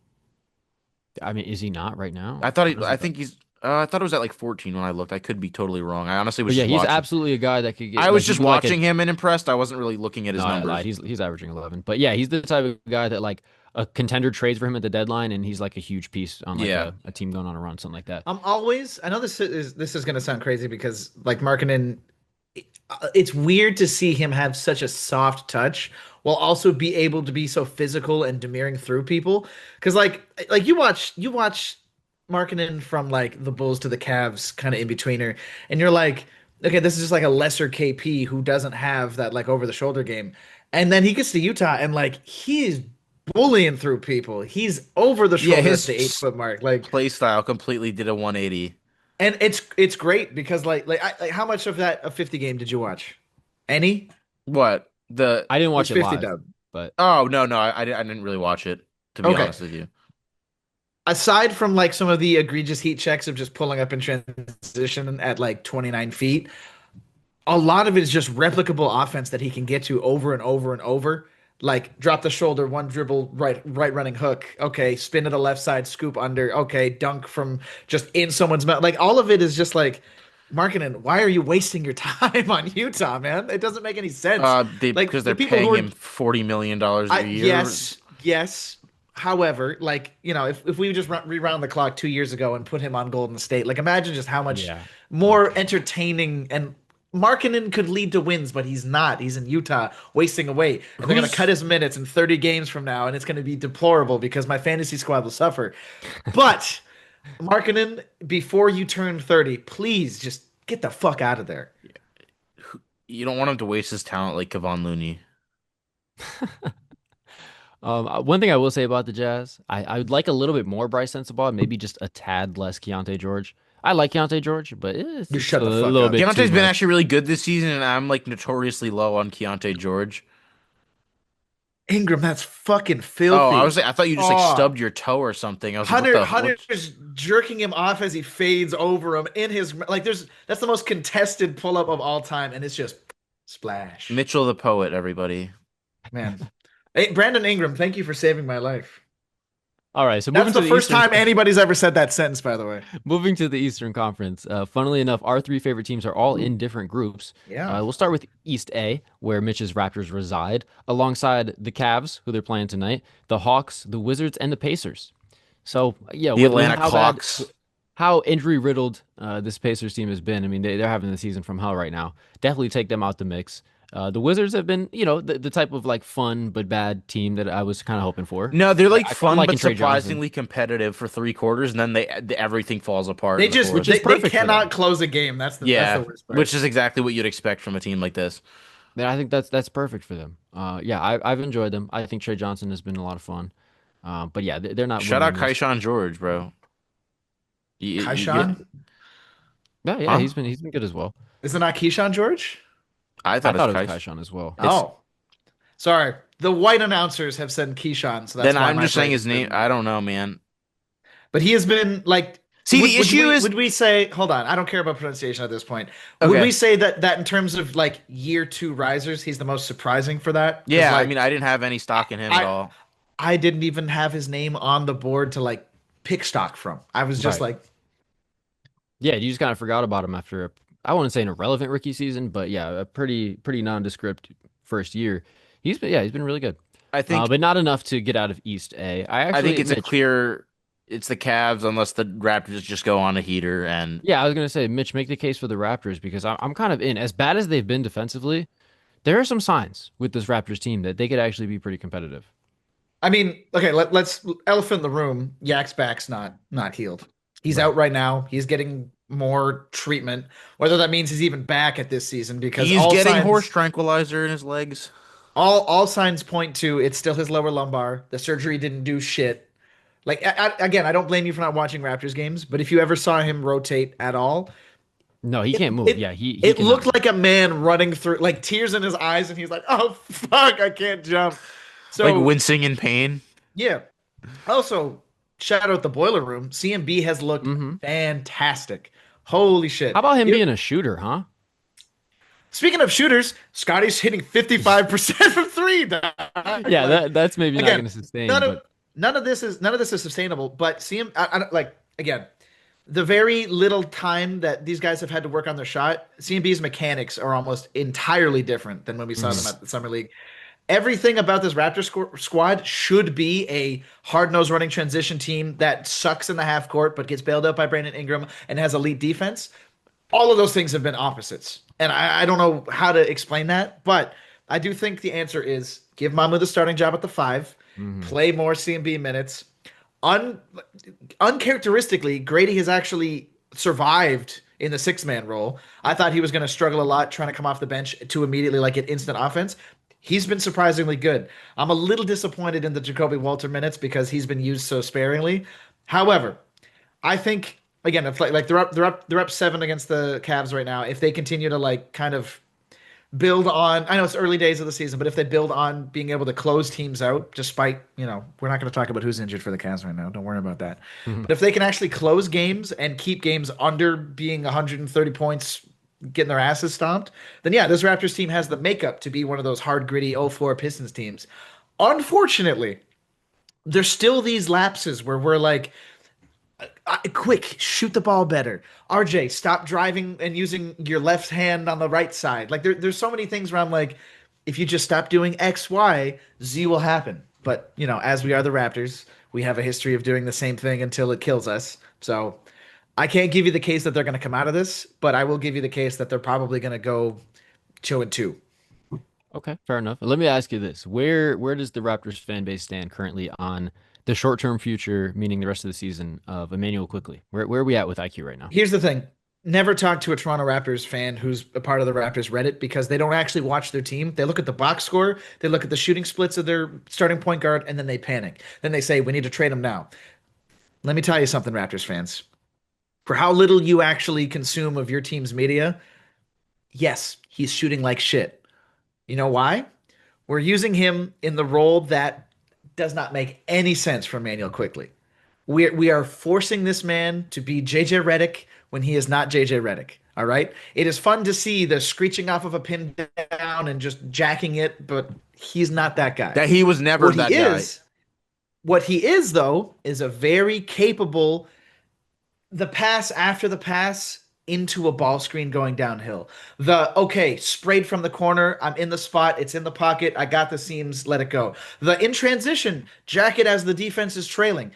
[SPEAKER 2] I mean, is he not right now?
[SPEAKER 1] I think he's I thought it was at like 14 when I looked. I could be totally wrong. I honestly was
[SPEAKER 2] But yeah,
[SPEAKER 1] just
[SPEAKER 2] he's
[SPEAKER 1] watching.
[SPEAKER 2] absolutely a guy that could get.
[SPEAKER 1] I was
[SPEAKER 2] like,
[SPEAKER 1] just
[SPEAKER 2] he'd be like
[SPEAKER 1] watching him and impressed. I wasn't really looking at his
[SPEAKER 2] No, I
[SPEAKER 1] numbers.
[SPEAKER 2] lied. He's averaging 11. But yeah, he's the type of guy that like a contender trades for him at the deadline, and he's like a huge piece on like
[SPEAKER 1] Yeah.
[SPEAKER 2] a team going on a run, something like that.
[SPEAKER 3] I'm always. I know this is going to sound crazy because like Markkinen, it's weird to see him have such a soft touch while also be able to be so physical and demurring through people. Because like you watch Markkinen from like the Bulls to the Cavs, kind of in betweener, and you're like, okay, this is just like a lesser KP who doesn't have that like over the shoulder game, and then he gets to Utah and like he is bullying through people. He's over the
[SPEAKER 1] Yeah,
[SPEAKER 3] shoulder
[SPEAKER 1] his
[SPEAKER 3] at the 8 foot mark, like.
[SPEAKER 1] Play style completely did a 180.
[SPEAKER 3] And it's great because like how much of that a 50 game did you watch? Any?
[SPEAKER 1] What?
[SPEAKER 2] I didn't watch
[SPEAKER 3] It's
[SPEAKER 2] it
[SPEAKER 3] 50
[SPEAKER 2] live,
[SPEAKER 3] dub.
[SPEAKER 2] but
[SPEAKER 1] Oh, no, I didn't really watch it, to be
[SPEAKER 3] Okay.
[SPEAKER 1] honest with you.
[SPEAKER 3] aside from like some of the egregious heat checks of just pulling up in transition at like 29 feet, a lot of it is just replicable offense that he can get to over and over and over. Like drop the shoulder, one dribble, right running hook. Okay, spin to the left side, scoop under. Okay, dunk from just in someone's mouth. Like all of it is just like Markkanen, why are you wasting your time on Utah, man? It doesn't make any sense.
[SPEAKER 1] They because
[SPEAKER 3] Like the
[SPEAKER 1] they're
[SPEAKER 3] people who
[SPEAKER 1] paying
[SPEAKER 3] are
[SPEAKER 1] him $40 million a year.
[SPEAKER 3] yes, yes. However, like, if we just rewound the clock 2 years ago and put him on Golden State, like imagine just how much
[SPEAKER 2] Yeah.
[SPEAKER 3] more entertaining and Markkanen could lead to wins, but he's not. He's in Utah wasting away. And they're going to
[SPEAKER 1] Who's
[SPEAKER 3] cut his minutes in 30 games from now, and it's going to be deplorable because my fantasy squad will suffer. But Markkanen, before you turn 30, please just get the fuck out of there.
[SPEAKER 1] you don't want him to waste his talent like Kevon Looney.
[SPEAKER 2] One thing I will say about the Jazz, I would like a little bit more Bryce Sensabaugh, maybe just a tad less Keontae George. I like Keontae George, but
[SPEAKER 3] You
[SPEAKER 2] it's a
[SPEAKER 3] shut the fuck
[SPEAKER 2] little
[SPEAKER 3] up.
[SPEAKER 2] bit too
[SPEAKER 1] Keontae's been
[SPEAKER 2] much.
[SPEAKER 1] actually really good this season, and I'm like notoriously low on Keontae George.
[SPEAKER 3] Ingram, that's fucking
[SPEAKER 1] Oh,
[SPEAKER 3] filthy.
[SPEAKER 1] I thought you just like
[SPEAKER 3] Oh,
[SPEAKER 1] stubbed your toe or something. I was like, what the what?
[SPEAKER 3] Hunter's jerking him off as he fades over him in his like. That's the most contested pull up of all time, and it's just splash,
[SPEAKER 1] Mitchell the poet, everybody.
[SPEAKER 3] man. Hey, Brandon Ingram, thank you for saving my life.
[SPEAKER 2] All right, so
[SPEAKER 3] That's
[SPEAKER 2] moving to
[SPEAKER 3] the
[SPEAKER 2] the
[SPEAKER 3] first
[SPEAKER 2] Eastern
[SPEAKER 3] time anybody's ever said that sentence, by the way.
[SPEAKER 2] moving to the Eastern Conference. Funnily enough, our three favorite teams are all in different groups.
[SPEAKER 3] Yeah.
[SPEAKER 2] We'll start with East A, where Mitch's Raptors reside, alongside the Cavs, who they're playing tonight, the Hawks, the Wizards, and the Pacers. So yeah,
[SPEAKER 1] The
[SPEAKER 2] with
[SPEAKER 1] Atlanta
[SPEAKER 2] how bad,
[SPEAKER 1] Hawks.
[SPEAKER 2] how injury riddled this Pacers team has been. I mean, they're having the season from hell right now. Definitely take them out the mix. The Wizards have been, the type of like fun but bad team that I was kind of hoping for.
[SPEAKER 1] No, they're like
[SPEAKER 2] I'm
[SPEAKER 1] fun
[SPEAKER 2] liking
[SPEAKER 1] but
[SPEAKER 2] Trey Johnson,
[SPEAKER 1] surprisingly competitive for 3 quarters, and then everything falls apart
[SPEAKER 3] They
[SPEAKER 1] in the
[SPEAKER 3] just
[SPEAKER 1] fourth.
[SPEAKER 2] which is
[SPEAKER 3] they
[SPEAKER 2] perfect for them.
[SPEAKER 3] cannot close a game. That's the
[SPEAKER 1] Yeah,
[SPEAKER 3] worst part.
[SPEAKER 1] which is exactly what you'd expect from a team like this.
[SPEAKER 2] I think that's perfect for them. Yeah, I've enjoyed them. I think Trey Johnson has been a lot of fun. But yeah, they're not
[SPEAKER 1] Shout out
[SPEAKER 2] winning this.
[SPEAKER 1] Kaishan George, bro.
[SPEAKER 3] Kaishan?
[SPEAKER 2] Yeah,
[SPEAKER 1] Huh?
[SPEAKER 2] he's been good as well.
[SPEAKER 3] Is it not Keyshawn George?
[SPEAKER 1] I
[SPEAKER 2] I
[SPEAKER 1] thought it's
[SPEAKER 2] thought it was
[SPEAKER 1] Kais.
[SPEAKER 2] Kaishan as well.
[SPEAKER 3] Oh, sorry. The white announcers have said Keyshawn, so that's
[SPEAKER 1] Then
[SPEAKER 3] why
[SPEAKER 1] I'm
[SPEAKER 3] my
[SPEAKER 1] just saying
[SPEAKER 3] brain
[SPEAKER 1] his
[SPEAKER 3] has
[SPEAKER 1] name.
[SPEAKER 3] been.
[SPEAKER 1] I don't know, man.
[SPEAKER 3] But he has been like.
[SPEAKER 1] See, the issue is
[SPEAKER 3] Would we say? Hold on, I don't care about pronunciation at this point. Would
[SPEAKER 1] okay.
[SPEAKER 3] we say that in terms of like year two risers, he's the most surprising for that? 'Cause,
[SPEAKER 1] Yeah, I
[SPEAKER 3] like
[SPEAKER 1] mean, I didn't have any stock in him at
[SPEAKER 3] I
[SPEAKER 1] all.
[SPEAKER 3] I didn't even have his name on the board to like pick stock from. I was just
[SPEAKER 2] Right.
[SPEAKER 3] like,
[SPEAKER 2] Yeah, you just kind of forgot about him after I wouldn't say an irrelevant rookie season, but yeah, a pretty nondescript first year. He's been really good.
[SPEAKER 1] I think
[SPEAKER 2] But not enough to get out of East A.
[SPEAKER 1] I think it's a
[SPEAKER 2] Mitch,
[SPEAKER 1] clear. It's the Cavs unless the Raptors just go on a heater and
[SPEAKER 2] yeah, I was gonna say, Mitch, make the case for the Raptors because I'm kind of in. As bad as they've been defensively, there are some signs with this Raptors team that they could actually be pretty competitive.
[SPEAKER 3] I mean, okay, let's elephant in the room. Yak's back's not healed. He's
[SPEAKER 2] Right.
[SPEAKER 3] out right now. He's getting more treatment. Whether that means he's even back at this season, because
[SPEAKER 1] he's getting horse tranquilizer in his legs.
[SPEAKER 3] all signs point to it's still his lower lumbar. The surgery didn't do shit. Like again, I don't blame you for not watching Raptors games, but if you ever saw him rotate at all,
[SPEAKER 2] No, he
[SPEAKER 3] it
[SPEAKER 2] can't move.
[SPEAKER 3] it
[SPEAKER 2] Yeah, he
[SPEAKER 3] it
[SPEAKER 2] cannot
[SPEAKER 3] looked
[SPEAKER 2] move.
[SPEAKER 3] like a man running through, like tears in his eyes, and he's like, "Oh fuck, I can't jump."
[SPEAKER 1] Like
[SPEAKER 3] So
[SPEAKER 1] wincing in pain.
[SPEAKER 3] yeah. Also, shout out the boiler room. CMB has looked
[SPEAKER 2] Hmm.
[SPEAKER 3] fantastic. Holy shit.
[SPEAKER 2] How about him
[SPEAKER 3] You know,
[SPEAKER 2] being a shooter, huh?
[SPEAKER 3] speaking of shooters, Scotty's hitting 55% from three. Dog.
[SPEAKER 2] Yeah,
[SPEAKER 3] Like,
[SPEAKER 2] that's maybe not
[SPEAKER 3] again,
[SPEAKER 2] going to sustain,
[SPEAKER 3] none of
[SPEAKER 2] but
[SPEAKER 3] none of this is sustainable. But CM, like again, the very little time that these guys have had to work on their shot, CMB's mechanics are almost entirely different than when we saw them
[SPEAKER 2] Mhm.
[SPEAKER 3] at the summer league. Everything about this Raptors squad should be a hard-nosed running transition team that sucks in the half court but gets bailed out by Brandon Ingram and has elite defense. All of those things have been opposites. And I don't know how to explain that, but I do think the answer is give Mamu the starting job at the five,
[SPEAKER 2] Mhm.
[SPEAKER 3] play more CMB minutes. Un Uncharacteristically, Grady has actually survived in the six-man role. I thought he was going to struggle a lot trying to come off the bench to immediately like get instant offense. He's been surprisingly good. I'm a little disappointed in the Jacoby Walter minutes because he's been used so sparingly. However, I think again, if like they're up seven against the Cavs right now. If they continue to like kind of build on, I know it's early days of the season, but if they build on being able to close teams out, despite, we're not going to talk about who's injured for the Cavs right now. Don't worry about that.
[SPEAKER 2] Mhm.
[SPEAKER 3] But if they can actually close games and keep games under being 130 points, getting their asses stomped, then yeah, this Raptors team has the makeup to be one of those hard, gritty 0-4 Pistons teams. Unfortunately, there's still these lapses where we're like, quick, shoot the ball better. RJ, stop driving and using your left hand on the right side. Like there's so many things where I'm like, if you just stop doing X, Y, Z will happen. But as we are the Raptors, we have a history of doing the same thing until it kills us. So I can't give you the case that they're going to come out of this, but I will give you the case that they're probably going to go 2-2.
[SPEAKER 2] Okay, fair enough. Let me ask you this: where does the Raptors fan base stand currently on the short-term future, meaning the rest of the season, of Emmanuel Quickly? Where are we at with IQ right now?
[SPEAKER 3] Here's the thing. Never talk to a Toronto Raptors fan who's a part of the Raptors Reddit because they don't actually watch their team. They look at the box score, they look at the shooting splits of their starting point guard, and then they panic. Then they say, we need to trade him now. Let me tell you something, Raptors fans. For how little you actually consume of your team's media, yes, he's shooting like shit. You know why? We're using him in the role that does not make any sense for Manuel Quickly. We are forcing this man to be JJ Redick when he is not JJ Redick. All right. It is fun to see the screeching off of a pin down and just jacking it, but he's not that guy.
[SPEAKER 1] That he was never
[SPEAKER 3] What
[SPEAKER 1] that
[SPEAKER 3] he
[SPEAKER 1] guy.
[SPEAKER 3] is, what he is though, is a very capable the pass after the pass into a ball screen going downhill. The okay, sprayed from the corner, I'm in the spot, it's in the pocket, I got the seams, let it go. The in transition, jacket as the defense is trailing.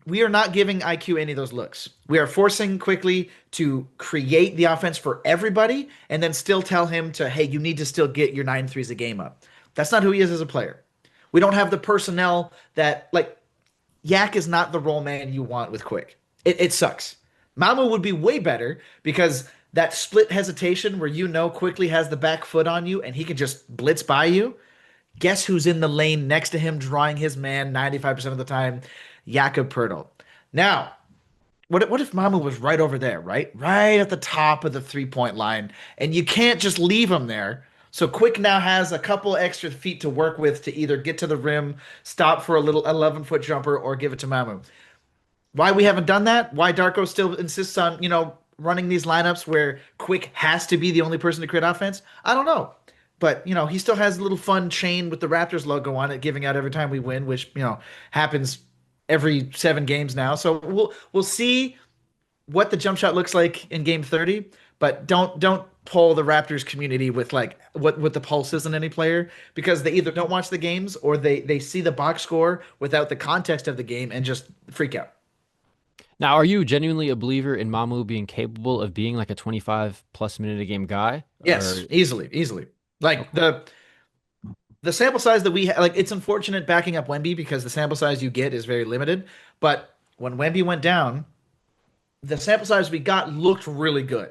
[SPEAKER 3] We are not giving IQ any of those looks. We are forcing Quickly to create the offense for everybody and then still tell him to, hey, you need to still get your 9 threes a game up. That's not who he is as a player. We don't have the personnel that, like, Yak is not the role man you want with Quick. It sucks. Mamu would be way better because that split hesitation where Quickly has the back foot on you and he can just blitz by you. Guess who's in the lane next to him drawing his man 95% of the time? Jakob Poeltl. Now, what if Mamu was right over there, right? Right at the top of the 3-point line, and you can't just leave him there. So Quick now has a couple extra feet to work with to either get to the rim, stop for a little 11-foot jumper, or give it to Mamu. Why we haven't done that? Why Darko still insists on, running these lineups where Quick has to be the only person to create offense? I don't know. But, he still has a little fun chain with the Raptors logo on it, giving out every time we win, which, happens every 7 games now. So we'll see what the jump shot looks like in game 30, but don't poll the Raptors community with like what the pulse is in any player because they either don't watch the games or they see the box score without the context of the game and just freak out.
[SPEAKER 2] Now, are you genuinely a believer in Mamu being capable of being like a 25 plus minute a game guy?
[SPEAKER 3] Yes,
[SPEAKER 2] Or
[SPEAKER 3] easily. Like
[SPEAKER 2] okay.
[SPEAKER 3] the sample size that we like, it's unfortunate backing up Wemby because the sample size you get is very limited. But when Wemby went down, the sample size we got looked really good.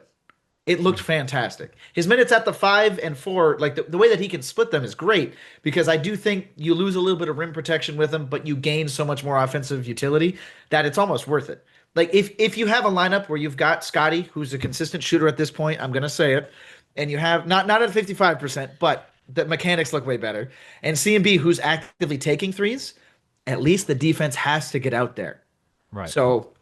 [SPEAKER 3] It looked fantastic. His minutes at the 5 and 4, like the way that he can split them is great because I do think you lose a little bit of rim protection with him, but you gain so much more offensive utility that it's almost worth it. Like if you have a lineup where you've got Scotty, who's a consistent shooter at this point, I'm gonna say it, and you have not at 55%, but the mechanics look way better, and CMB who's actively taking threes, at least the defense has to get out there.
[SPEAKER 2] Right.
[SPEAKER 3] So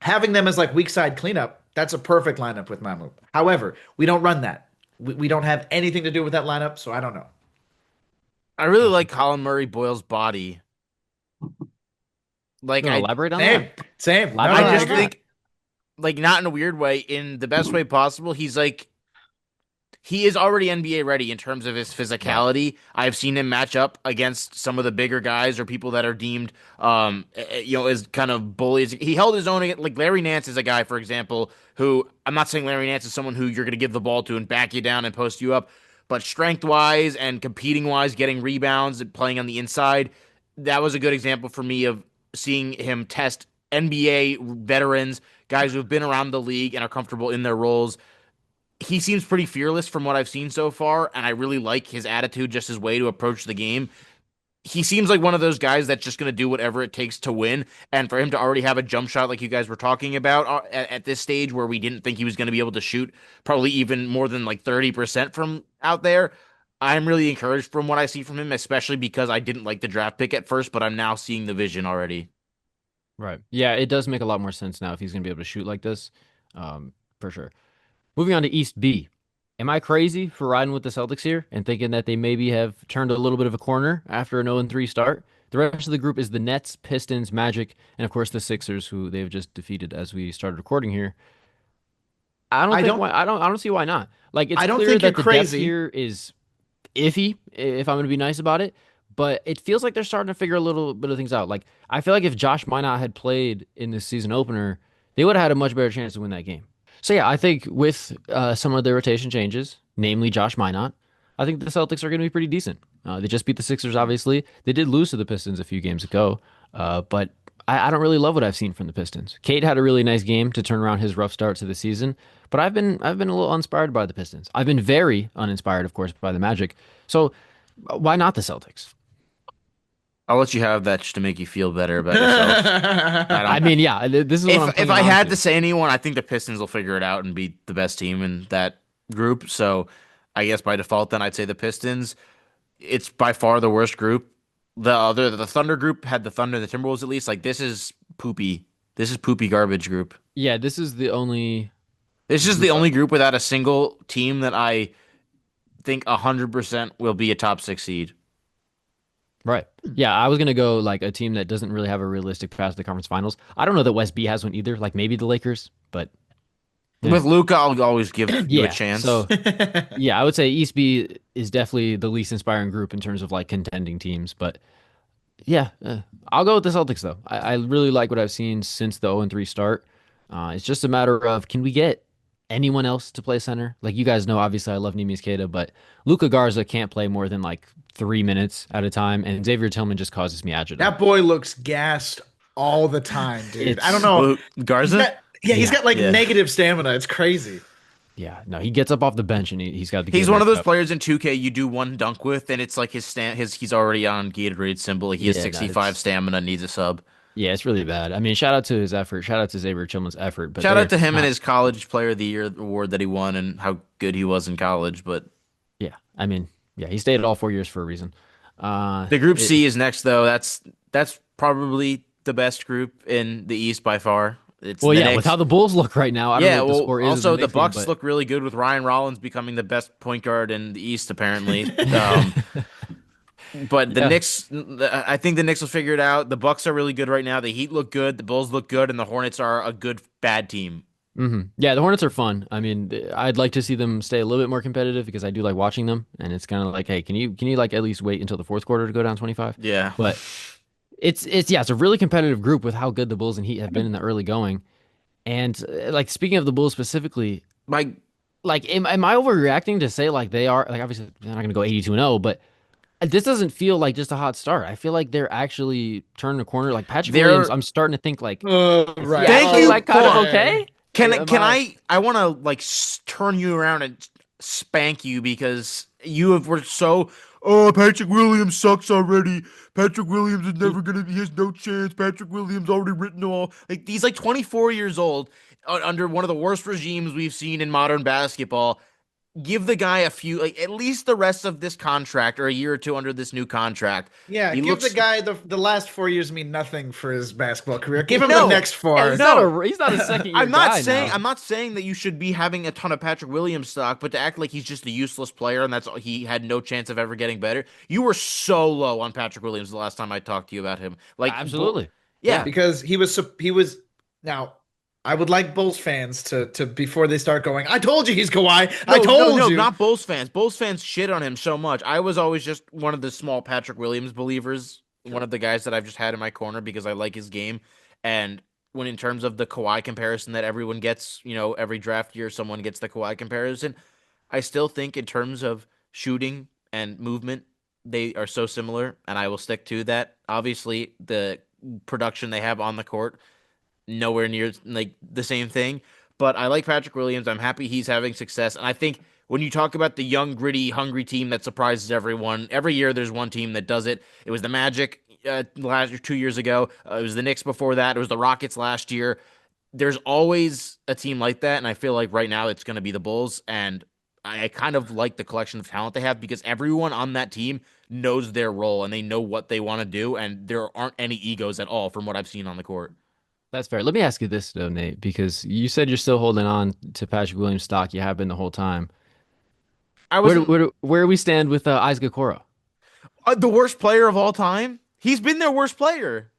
[SPEAKER 3] having them as like weak side cleanup, that's a perfect lineup with Mamu. However, we don't run that. We don't have anything to do with that lineup, so I don't know.
[SPEAKER 1] I really like Colin Murray Boyle's body. Like
[SPEAKER 2] You want to
[SPEAKER 1] I
[SPEAKER 2] elaborate on
[SPEAKER 3] Same,
[SPEAKER 2] that?
[SPEAKER 3] same. No,
[SPEAKER 2] Elaborate
[SPEAKER 3] no,
[SPEAKER 1] I
[SPEAKER 2] on
[SPEAKER 3] I
[SPEAKER 1] just
[SPEAKER 2] that?
[SPEAKER 3] agree.
[SPEAKER 1] think like not in a weird way, in the best way possible. He's like he is already NBA ready in terms of his
[SPEAKER 2] Right.
[SPEAKER 1] physicality. I've seen him match up against some of the bigger guys or people that are deemed, as kind of bullies. He held his own. Like Larry Nance is a guy, for example, who I'm not saying Larry Nance is someone who you're going to give the ball to and back you down and post you up, but strength wise and competing wise, getting rebounds and playing on the inside, that was a good example for me of seeing him test NBA veterans, guys who have been around the league and are comfortable in their roles. He seems pretty fearless from what I've seen so far, and I really like his attitude, just his way to approach the game. he seems like one of those guys that's just going to do whatever it takes to win. And for him to already have a jump shot like you guys were talking about at this stage where we didn't think he was going to be able to shoot probably even more than like 30% from out there, I'm really encouraged from what I see from him, especially because I didn't like the draft pick at first, but I'm now seeing the vision already.
[SPEAKER 2] Right. Yeah, it does make a lot more sense now if he's going to be able to shoot like this, for sure. Moving on to East B. Am I crazy for riding with the Celtics here and thinking that they maybe have turned a little bit of a corner after an 0-3 start? The rest of the group is the Nets, Pistons, Magic, and of course the Sixers, who they've just defeated as we started recording here. I don't
[SPEAKER 3] I
[SPEAKER 2] think
[SPEAKER 3] don't
[SPEAKER 2] why I don't see why not. Like it's
[SPEAKER 3] I don't
[SPEAKER 2] clear
[SPEAKER 3] think you're
[SPEAKER 2] that the depth
[SPEAKER 3] crazy.
[SPEAKER 2] here is iffy, if I'm going to be nice about it. But it feels like they're starting to figure a little bit of things out. Like I feel like if Josh Minot had played in this season opener, they would have had a much better chance to win that game. So yeah, I think with some of their rotation changes, namely Josh Minot, I think the Celtics are going to be pretty decent. They just beat the Sixers, obviously. They did lose to the Pistons a few games ago, but I don't really love what I've seen from the Pistons. Cade had a really nice game to turn around his rough start to the season, but I've been a little uninspired by the Pistons. I've been very uninspired, of course, by the Magic. So why not the Celtics?
[SPEAKER 1] I'll let you have that just to make you feel better about yourself. I
[SPEAKER 2] I
[SPEAKER 1] don't.
[SPEAKER 2] mean, yeah, this is what I'm
[SPEAKER 1] If
[SPEAKER 2] clinging
[SPEAKER 1] I
[SPEAKER 2] on
[SPEAKER 1] had to
[SPEAKER 2] to.
[SPEAKER 1] say anyone, I think the Pistons will figure it out and be the best team in that group. So I guess by default, then I'd say the Pistons. It's by far the worst group. The Thunder group had the Thunder and the Timberwolves at least. Like this is poopy. This is poopy garbage group.
[SPEAKER 2] Yeah, this is the only
[SPEAKER 1] This is the
[SPEAKER 2] group.
[SPEAKER 1] only group without a single team that I think 100% will be a top six seed.
[SPEAKER 2] Right. Yeah, I was gonna go like a team that doesn't really have a realistic path to the conference finals. I don't know that West B has one either. Like maybe the Lakers, but yeah,
[SPEAKER 1] With Luca, I'll always give you a
[SPEAKER 2] yeah.
[SPEAKER 1] chance.
[SPEAKER 2] So yeah, I would say East B is definitely the least inspiring group in terms of like contending teams. But yeah, I'll go with the Celtics though. I really like what I've seen since the 0-3 start. It's just a matter of can we get anyone else to play center? Like you guys know, obviously I love Neemias Queta, but Luka Garza can't play more than like 3 minutes at a time, and Xavier Tillman just causes me agita.
[SPEAKER 3] That boy looks gassed all the time, dude. I don't
[SPEAKER 2] It's
[SPEAKER 3] know.
[SPEAKER 1] Well,
[SPEAKER 3] He's
[SPEAKER 1] Garza?
[SPEAKER 3] got yeah, he's
[SPEAKER 2] yeah,
[SPEAKER 3] got like
[SPEAKER 1] Yeah.
[SPEAKER 3] negative stamina. It's crazy.
[SPEAKER 2] yeah. No, he gets up off the bench and he's got the
[SPEAKER 1] He's one of
[SPEAKER 2] Gatorade
[SPEAKER 1] those
[SPEAKER 2] cup.
[SPEAKER 1] players in 2K you do one dunk with, and it's like his he's already on Gatorade symbol. Like he has
[SPEAKER 2] Yeah, no,
[SPEAKER 1] 65
[SPEAKER 2] it's
[SPEAKER 1] stamina, needs a sub.
[SPEAKER 2] yeah, it's really bad. I mean, shout out to his effort. Shout out to Xavier Tillman's effort, but
[SPEAKER 1] Shout out
[SPEAKER 2] they're
[SPEAKER 1] to him and
[SPEAKER 2] not.
[SPEAKER 1] his College Player of the Year award that he won and how good he was in college. But
[SPEAKER 2] Yeah, I mean, yeah, he stayed all 4 years for a reason.
[SPEAKER 1] the Group
[SPEAKER 2] It,
[SPEAKER 1] C is next though. That's probably the best group in the East by far. It's
[SPEAKER 2] well,
[SPEAKER 1] the
[SPEAKER 2] yeah, with how
[SPEAKER 1] Knicks.
[SPEAKER 2] the Bulls look right now, I don't know
[SPEAKER 1] Yeah,
[SPEAKER 2] what the
[SPEAKER 1] well,
[SPEAKER 2] score is as a
[SPEAKER 1] also the
[SPEAKER 2] Knicks game,
[SPEAKER 1] Bucks
[SPEAKER 2] but
[SPEAKER 1] look really good with Ryan Rollins becoming the best point guard in the East apparently. But the
[SPEAKER 2] yeah.
[SPEAKER 1] Knicks, I think the Knicks will figure it out. The Bucks are really good right now. The Heat look good. The Bulls look good, and the Hornets are a good bad team.
[SPEAKER 2] Yeah, the Hornets are fun. I mean, I'd like to see them stay a little bit more competitive because I do like watching them, and it's kind of like, hey, can you like at least wait until the fourth quarter to go down 25?
[SPEAKER 1] Yeah,
[SPEAKER 2] But it's yeah, it's a really competitive group with how good the Bulls and Heat have been in the early going. And like speaking of the Bulls specifically,
[SPEAKER 1] like
[SPEAKER 2] like am I overreacting to say like they are like obviously they're not going to go 82-0, but this doesn't feel like just a hot start. I feel like they're actually turning a corner. Like Patrick Williams,
[SPEAKER 1] they're.
[SPEAKER 2] I'm starting to think like is he
[SPEAKER 3] Right.
[SPEAKER 1] Thank
[SPEAKER 2] actually
[SPEAKER 1] you.
[SPEAKER 2] like kind
[SPEAKER 1] Hold
[SPEAKER 2] of
[SPEAKER 1] on.
[SPEAKER 2] okay?
[SPEAKER 1] Can
[SPEAKER 2] Am
[SPEAKER 1] can I? I want to like turn you around and spank you because you have were so. Oh, Patrick Williams sucks already. Patrick Williams is never gonna. He has no chance. Patrick Williams already written all. Like he's like 24 years old under one of the worst regimes we've seen in modern basketball. Give the guy a few, like at least the rest of this contract or a year or two under this new contract.
[SPEAKER 3] Yeah,
[SPEAKER 1] He
[SPEAKER 3] give the
[SPEAKER 1] looks
[SPEAKER 3] guy the last 4 years mean nothing for his basketball career. Give him the
[SPEAKER 1] no.
[SPEAKER 3] next
[SPEAKER 2] Yeah,
[SPEAKER 3] four.
[SPEAKER 2] he's not a second year
[SPEAKER 1] I'm not
[SPEAKER 2] guy
[SPEAKER 1] saying
[SPEAKER 2] now.
[SPEAKER 1] I'm not saying that you should be having a ton of Patrick Williams stock, but to act like he's just a useless player and he had no chance of ever getting better. You were so low on Patrick Williams the last time I talked to you about him.
[SPEAKER 2] Absolutely.
[SPEAKER 1] Yeah.
[SPEAKER 3] Because he was now. I would like Bulls fans to before they start going. I told you he's Kawhi. I told
[SPEAKER 1] No,
[SPEAKER 3] you.
[SPEAKER 1] not Bulls fans. Bulls fans shit on him so much. I was always just one of the small Patrick Williams believers, one of the guys that I've just had in my corner because I like his game. And when in terms of the Kawhi comparison that everyone gets, every draft year someone gets the Kawhi comparison, I still think in terms of shooting and movement, they are so similar, and I will stick to that. Obviously, the production they have on the court nowhere near like the same thing. But I like Patrick Williams. I'm happy he's having success. And I think when you talk about the young, gritty, hungry team that surprises everyone, every year there's one team that does it. It was the Magic last 2 years ago. It was the Knicks before that. It was the Rockets last year. There's always a team like that, and I feel like right now it's going to be the Bulls. And I kind of like the collection of talent they have because everyone on that team knows their role and they know what they want to do, and there aren't any egos at all from what I've seen on the court.
[SPEAKER 2] That's fair. Let me ask you this though, Nate, because you said you're still holding on to Patrick Williams stock. You have been the whole time.
[SPEAKER 1] I
[SPEAKER 2] Where do,
[SPEAKER 1] wasn't
[SPEAKER 2] where do we stand with Isaac Okoro?
[SPEAKER 1] the worst player of all time. He's been their worst player.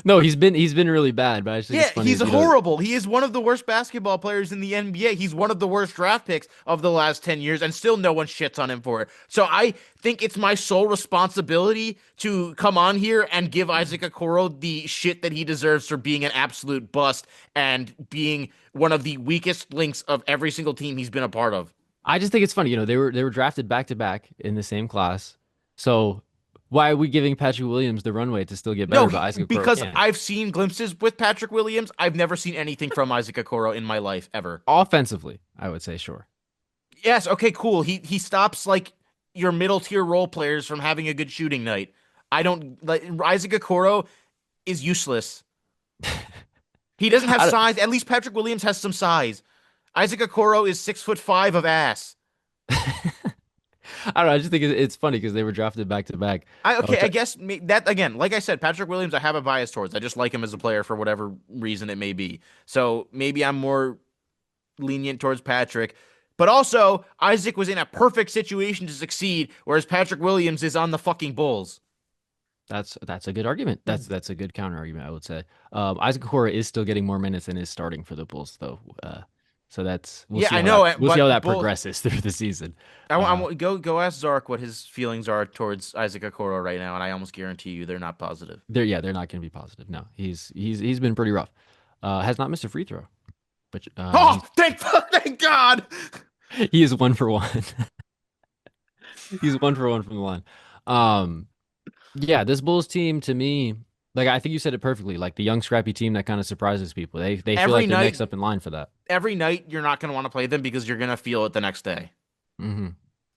[SPEAKER 2] No, he's been really bad, but I just think
[SPEAKER 1] Yeah,
[SPEAKER 2] it's funny.
[SPEAKER 1] he's horrible. He is one of the worst basketball players in the NBA. He's one of the worst draft picks of the last 10 years, and still no one shits on him for it. So I think it's my sole responsibility to come on here and give Isaac Okoro the shit that he deserves for being an absolute bust and being one of the weakest links of every single team he's been a part of.
[SPEAKER 2] I just think it's funny. They were drafted back to back in the same class. So why are we giving Patrick Williams the runway to still get better,
[SPEAKER 1] No,
[SPEAKER 2] but Isaac Okoro
[SPEAKER 1] because
[SPEAKER 2] can't?
[SPEAKER 1] I've seen glimpses with Patrick Williams. I've never seen anything from Isaac Okoro in my life ever.
[SPEAKER 2] Offensively, I would say sure.
[SPEAKER 1] Yes, okay, cool. He stops like your middle tier role players from having a good shooting night. I don't like Isaac Okoro is useless. He doesn't have
[SPEAKER 2] I don't-
[SPEAKER 1] size. At least Patrick Williams has some size. Isaac Okoro is 6'5" of ass.
[SPEAKER 2] I don't know. I just think it's funny because they were drafted back to back.
[SPEAKER 1] I guess that again, like I said, Patrick Williams, I have a bias towards. I just like him as a player for whatever reason it may be. So maybe I'm more lenient towards Patrick. But also, Isaac was in a perfect situation to succeed, whereas Patrick Williams is on the fucking Bulls.
[SPEAKER 2] That's a good argument. That's a good counter argument, I would say. Isaac Okoro is still getting more minutes than is starting for the Bulls, though. So we'll
[SPEAKER 1] Yeah,
[SPEAKER 2] see
[SPEAKER 1] I
[SPEAKER 2] how
[SPEAKER 1] know,
[SPEAKER 2] we'll see how
[SPEAKER 1] but
[SPEAKER 2] that progresses through the season.
[SPEAKER 1] go ask Zark what his feelings are towards Isaac Okoro right now, and I almost guarantee you they're not positive.
[SPEAKER 2] They're not going to be positive. No, he's been pretty rough. Has not missed a free throw, but
[SPEAKER 1] Oh, thank God!
[SPEAKER 2] he is 1 for 1. He's 1 for 1 from the line. Yeah, this Bulls team to me, like I think you said it perfectly, like the young scrappy team that kind of surprises people. They feel
[SPEAKER 1] Every
[SPEAKER 2] like they're
[SPEAKER 1] night-
[SPEAKER 2] next up in line for that.
[SPEAKER 1] Every night you're not going to want to play them because you're going to feel it the next day.
[SPEAKER 2] hmm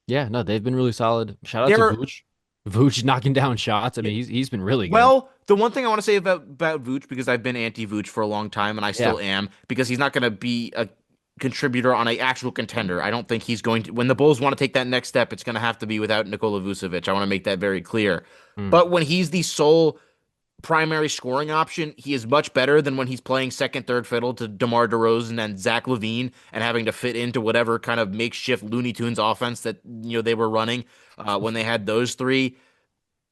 [SPEAKER 2] Yeah, no, they've been really solid. Shout out
[SPEAKER 1] They're-
[SPEAKER 2] to Vooch. Vooch knocking down shots. I mean, he's been really good.
[SPEAKER 1] Well, the one thing I want to say about Vooch, because I've been anti-Vooch for a long time, and I still am, because he's not going to be a contributor on an actual contender. I don't think he's going to. When the Bulls want to take that next step, it's going to have to be without Nikola Vucevic. I want to make that very clear. But when he's the sole primary scoring option, he is much better than when he's playing second, third fiddle to DeMar DeRozan and Zach LaVine and having to fit into whatever kind of makeshift Looney Tunes offense that they were running when they had those three.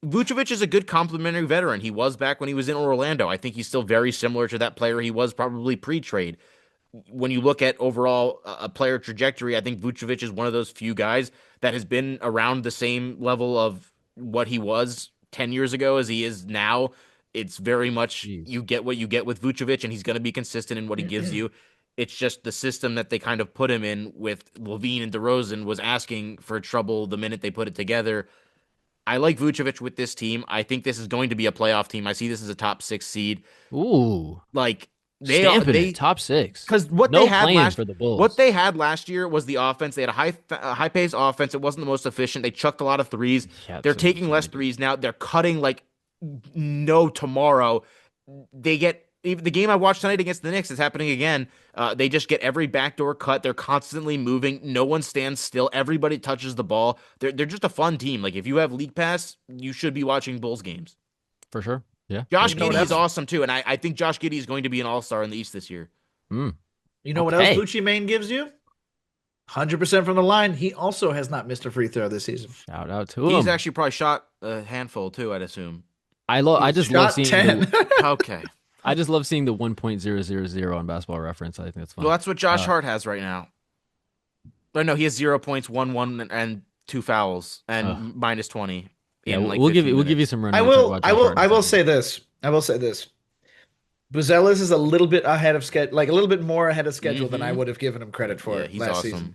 [SPEAKER 1] Vucevic is a good complementary veteran. He was back when he was in Orlando. I think he's still very similar to that player he was probably pre-trade. When you look at overall a player trajectory, I think Vucevic is one of those few guys that has been around the same level of what he was 10 years ago as he is now. It's very much you get what you get with Vucevic, and he's going to be consistent in what he gives you. It's just the system that they kind of put him in with LaVine and DeRozan was asking for trouble the minute they put it together. I like Vucevic with this team. I think this is going to be a playoff team. I see this as a top 6 seed.
[SPEAKER 2] Ooh,
[SPEAKER 1] Like
[SPEAKER 2] stamping it, top 6.
[SPEAKER 1] because what
[SPEAKER 2] No
[SPEAKER 1] they had
[SPEAKER 2] playing
[SPEAKER 1] last
[SPEAKER 2] for the Bulls.
[SPEAKER 1] what they had last year was the offense. They had a high paced offense. It wasn't the most efficient. They chucked a lot of threes.
[SPEAKER 2] Yeah,
[SPEAKER 1] They're
[SPEAKER 2] so
[SPEAKER 1] taking less
[SPEAKER 2] ridiculous.
[SPEAKER 1] threes now. They're cutting like no tomorrow. They get even the game I watched tonight against the Knicks is happening again. They just get every backdoor cut. They're constantly moving. No one stands still. Everybody touches the ball. They're just a fun team. Like if you have League Pass, you should be watching Bulls games.
[SPEAKER 2] For sure. Yeah.
[SPEAKER 1] Josh
[SPEAKER 3] You know what
[SPEAKER 1] Giddey is
[SPEAKER 3] else?
[SPEAKER 1] awesome too, and I think Josh Giddey is going to be an All-Star in the East this year.
[SPEAKER 2] Mm.
[SPEAKER 3] You know what
[SPEAKER 2] Okay.
[SPEAKER 3] else Bucci Mane gives you? 100% from the line. He also has not missed a free throw this season.
[SPEAKER 2] Shout out to
[SPEAKER 1] He's
[SPEAKER 2] him.
[SPEAKER 1] actually probably shot a handful too, I'd assume.
[SPEAKER 2] I just love
[SPEAKER 3] Shot
[SPEAKER 2] seeing
[SPEAKER 3] 10.
[SPEAKER 1] Okay.
[SPEAKER 2] I just love seeing the 1.000 on Basketball Reference. I think that's fun.
[SPEAKER 1] Well, that's what Josh Hart has right now. But no, he has 0 points, 1, and 2 fouls, and minus 20.
[SPEAKER 2] Yeah,
[SPEAKER 1] in, like,
[SPEAKER 2] we'll
[SPEAKER 1] 15
[SPEAKER 2] give you
[SPEAKER 1] minutes.
[SPEAKER 2] some run.
[SPEAKER 3] I
[SPEAKER 2] when we talk
[SPEAKER 3] will
[SPEAKER 2] about
[SPEAKER 3] I
[SPEAKER 2] Josh
[SPEAKER 3] will
[SPEAKER 2] Hart in
[SPEAKER 3] I
[SPEAKER 2] a
[SPEAKER 3] will
[SPEAKER 2] second.
[SPEAKER 3] say this. I will say this. Buzelis is a little bit ahead of schedule, like a little bit more ahead of schedule than I would have given him credit for
[SPEAKER 1] Yeah, he's
[SPEAKER 3] last
[SPEAKER 1] awesome.
[SPEAKER 3] season.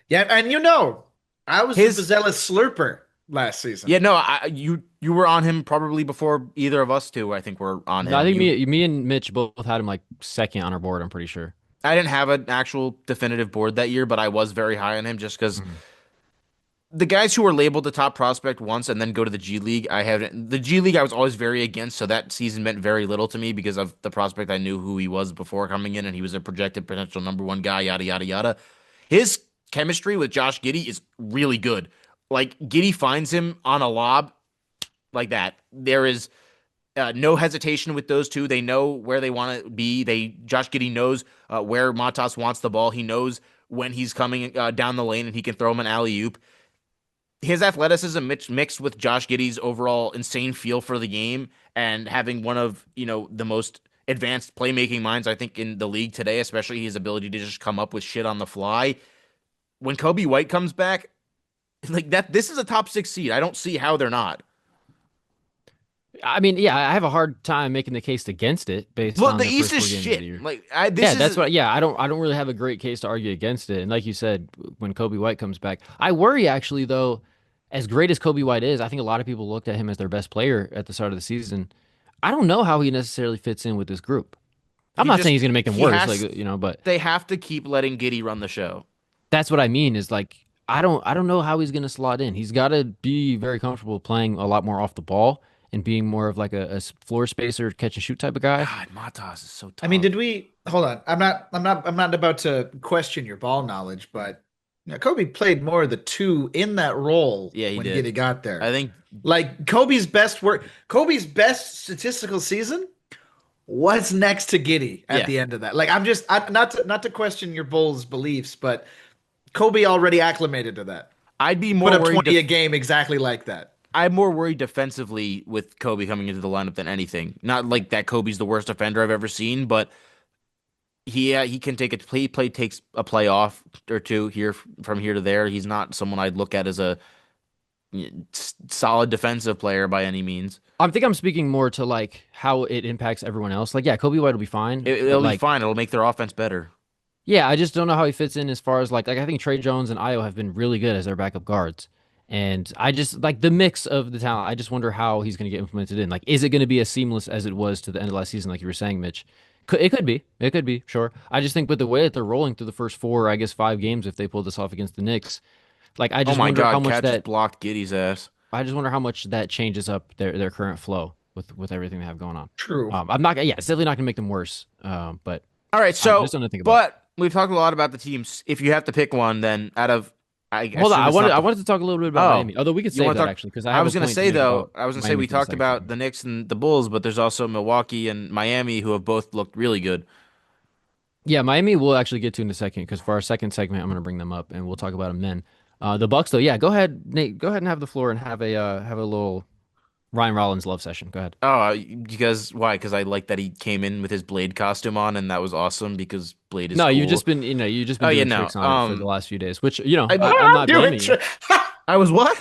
[SPEAKER 3] Yeah, and I was
[SPEAKER 1] His-
[SPEAKER 3] a Buzelis slurper last season.
[SPEAKER 1] Yeah, no, you were on him probably before either of us two. I think were on him.
[SPEAKER 2] No, I think
[SPEAKER 1] You-
[SPEAKER 2] me and Mitch both had him like second on our board. I'm pretty sure.
[SPEAKER 1] I didn't have an actual definitive board that year, but I was very high on him just because the guys who are labeled the top prospect once and then go to the G League, I haven't. The G League I was always very against, so that season meant very little to me because of the prospect. I knew who he was before coming in, and he was a projected potential number one guy. Yada yada yada. His chemistry with Josh Giddey is really good. Like Giddey finds him on a lob like that. There is no hesitation with those two. They know where they want to be. Josh Giddey knows where Matas wants the ball. He knows when he's coming down the lane, and he can throw him an alley oop. His athleticism mixed with Josh Giddey's overall insane feel for the game and having one of the most advanced playmaking minds I think in the league today, especially his ability to just come up with shit on the fly. When Kobe White comes back, like that, this is a top 6 seed. I don't see how they're not.
[SPEAKER 2] I mean, yeah, I have a hard time making the case against it based
[SPEAKER 1] Well,
[SPEAKER 2] on
[SPEAKER 1] the
[SPEAKER 2] the
[SPEAKER 1] East
[SPEAKER 2] first
[SPEAKER 1] is
[SPEAKER 2] 4 games of the
[SPEAKER 1] shit.
[SPEAKER 2] year.
[SPEAKER 1] Like
[SPEAKER 2] That's what. Yeah, I don't really have a great case to argue against it. And like you said, when Kobe White comes back, I worry actually though. As great as Kobe White is, I think a lot of people looked at him as their best player at the start of the season. I don't know how he necessarily fits in with this group. I'm not saying he's going to make them
[SPEAKER 1] he
[SPEAKER 2] worse,
[SPEAKER 1] has
[SPEAKER 2] but
[SPEAKER 1] they have to keep letting Giddey run the show.
[SPEAKER 2] that's what I mean. Is like I don't know how he's going to slot in. He's got to be very comfortable playing a lot more off the ball and being more of like a floor spacer, catch and shoot type of guy.
[SPEAKER 1] God, Matas is so tough.
[SPEAKER 3] I mean, did we hold on? I'm not about to question your ball knowledge, but Kobe played more of the two in that role
[SPEAKER 1] Yeah, he
[SPEAKER 3] when
[SPEAKER 1] did.
[SPEAKER 3] Giddey got there.
[SPEAKER 1] I think
[SPEAKER 3] Like Kobe's best statistical season was next to Giddey at
[SPEAKER 1] Yeah.
[SPEAKER 3] the end of that. Like I'm not to question your Bulls beliefs, but Kobe already acclimated to that.
[SPEAKER 1] I'd be
[SPEAKER 3] Put
[SPEAKER 1] more
[SPEAKER 3] up
[SPEAKER 1] worried
[SPEAKER 3] 20 a game exactly like that.
[SPEAKER 1] I'm more worried defensively with Kobe coming into the lineup than anything. Not like that Kobe's the worst defender I've ever seen, but he can take a play takes a play off or two here from here to there. He's not someone I'd look at as a solid defensive player by any means.
[SPEAKER 2] I think I'm speaking more to like how it impacts everyone else. Like, yeah, Kobe White will be fine, but
[SPEAKER 1] It'll be
[SPEAKER 2] like,
[SPEAKER 1] fine. It'll make their offense better.
[SPEAKER 2] yeah, I just don't know how he fits in as far as like I think Trey Jones and Io have been really good as their backup guards. And I just like the mix of the talent. I just wonder how he's going to get implemented in. Like, is it going to be as seamless as it was to the end of last season, like you were saying, Mitch? It could be. It could be, sure. I just think with the way that they're rolling through the first 4, I guess 5 games, if they pull this off against the Knicks, like I
[SPEAKER 1] Oh
[SPEAKER 2] just
[SPEAKER 1] my
[SPEAKER 2] wonder how
[SPEAKER 1] God,
[SPEAKER 2] much
[SPEAKER 1] Cat just
[SPEAKER 2] that
[SPEAKER 1] blocked Giddy's ass.
[SPEAKER 2] I just wonder how much that changes up their current flow with everything they have going on.
[SPEAKER 3] True.
[SPEAKER 2] I'm not. Yeah, it's definitely not going to make them worse. But
[SPEAKER 1] All right,
[SPEAKER 2] I
[SPEAKER 1] so
[SPEAKER 2] just don't think about.
[SPEAKER 1] but we've talked a lot about the teams. If you have to pick one, then out of
[SPEAKER 2] Hold on,
[SPEAKER 1] assume it's not
[SPEAKER 2] I
[SPEAKER 1] the
[SPEAKER 2] wanted to talk a little bit about
[SPEAKER 1] Oh,
[SPEAKER 2] Miami. Although we could
[SPEAKER 1] you
[SPEAKER 2] save
[SPEAKER 1] wanna
[SPEAKER 2] that
[SPEAKER 1] talk-
[SPEAKER 2] actually because
[SPEAKER 1] I was
[SPEAKER 2] going
[SPEAKER 1] gonna say though, I was gonna say we talked about the Knicks and the Bulls, but there's also Milwaukee and Miami who have both looked really good.
[SPEAKER 2] Yeah, Miami we'll actually get to in a second because for our second segment I'm going to bring them up and we'll talk about them then. The Bucks though, yeah, go ahead, Nate. Go ahead and have the floor and have a little Ryan Rollins love session. Go ahead.
[SPEAKER 1] Oh, because why? Because I like that he came in with his Blade costume on, and that was awesome because Blade is
[SPEAKER 2] No,
[SPEAKER 1] cool.
[SPEAKER 2] you've just been
[SPEAKER 1] Oh, yeah,
[SPEAKER 2] doing
[SPEAKER 1] no,
[SPEAKER 2] tricks on it for the last few days, which I'm
[SPEAKER 1] I'm
[SPEAKER 2] not blaming you.
[SPEAKER 1] I was what?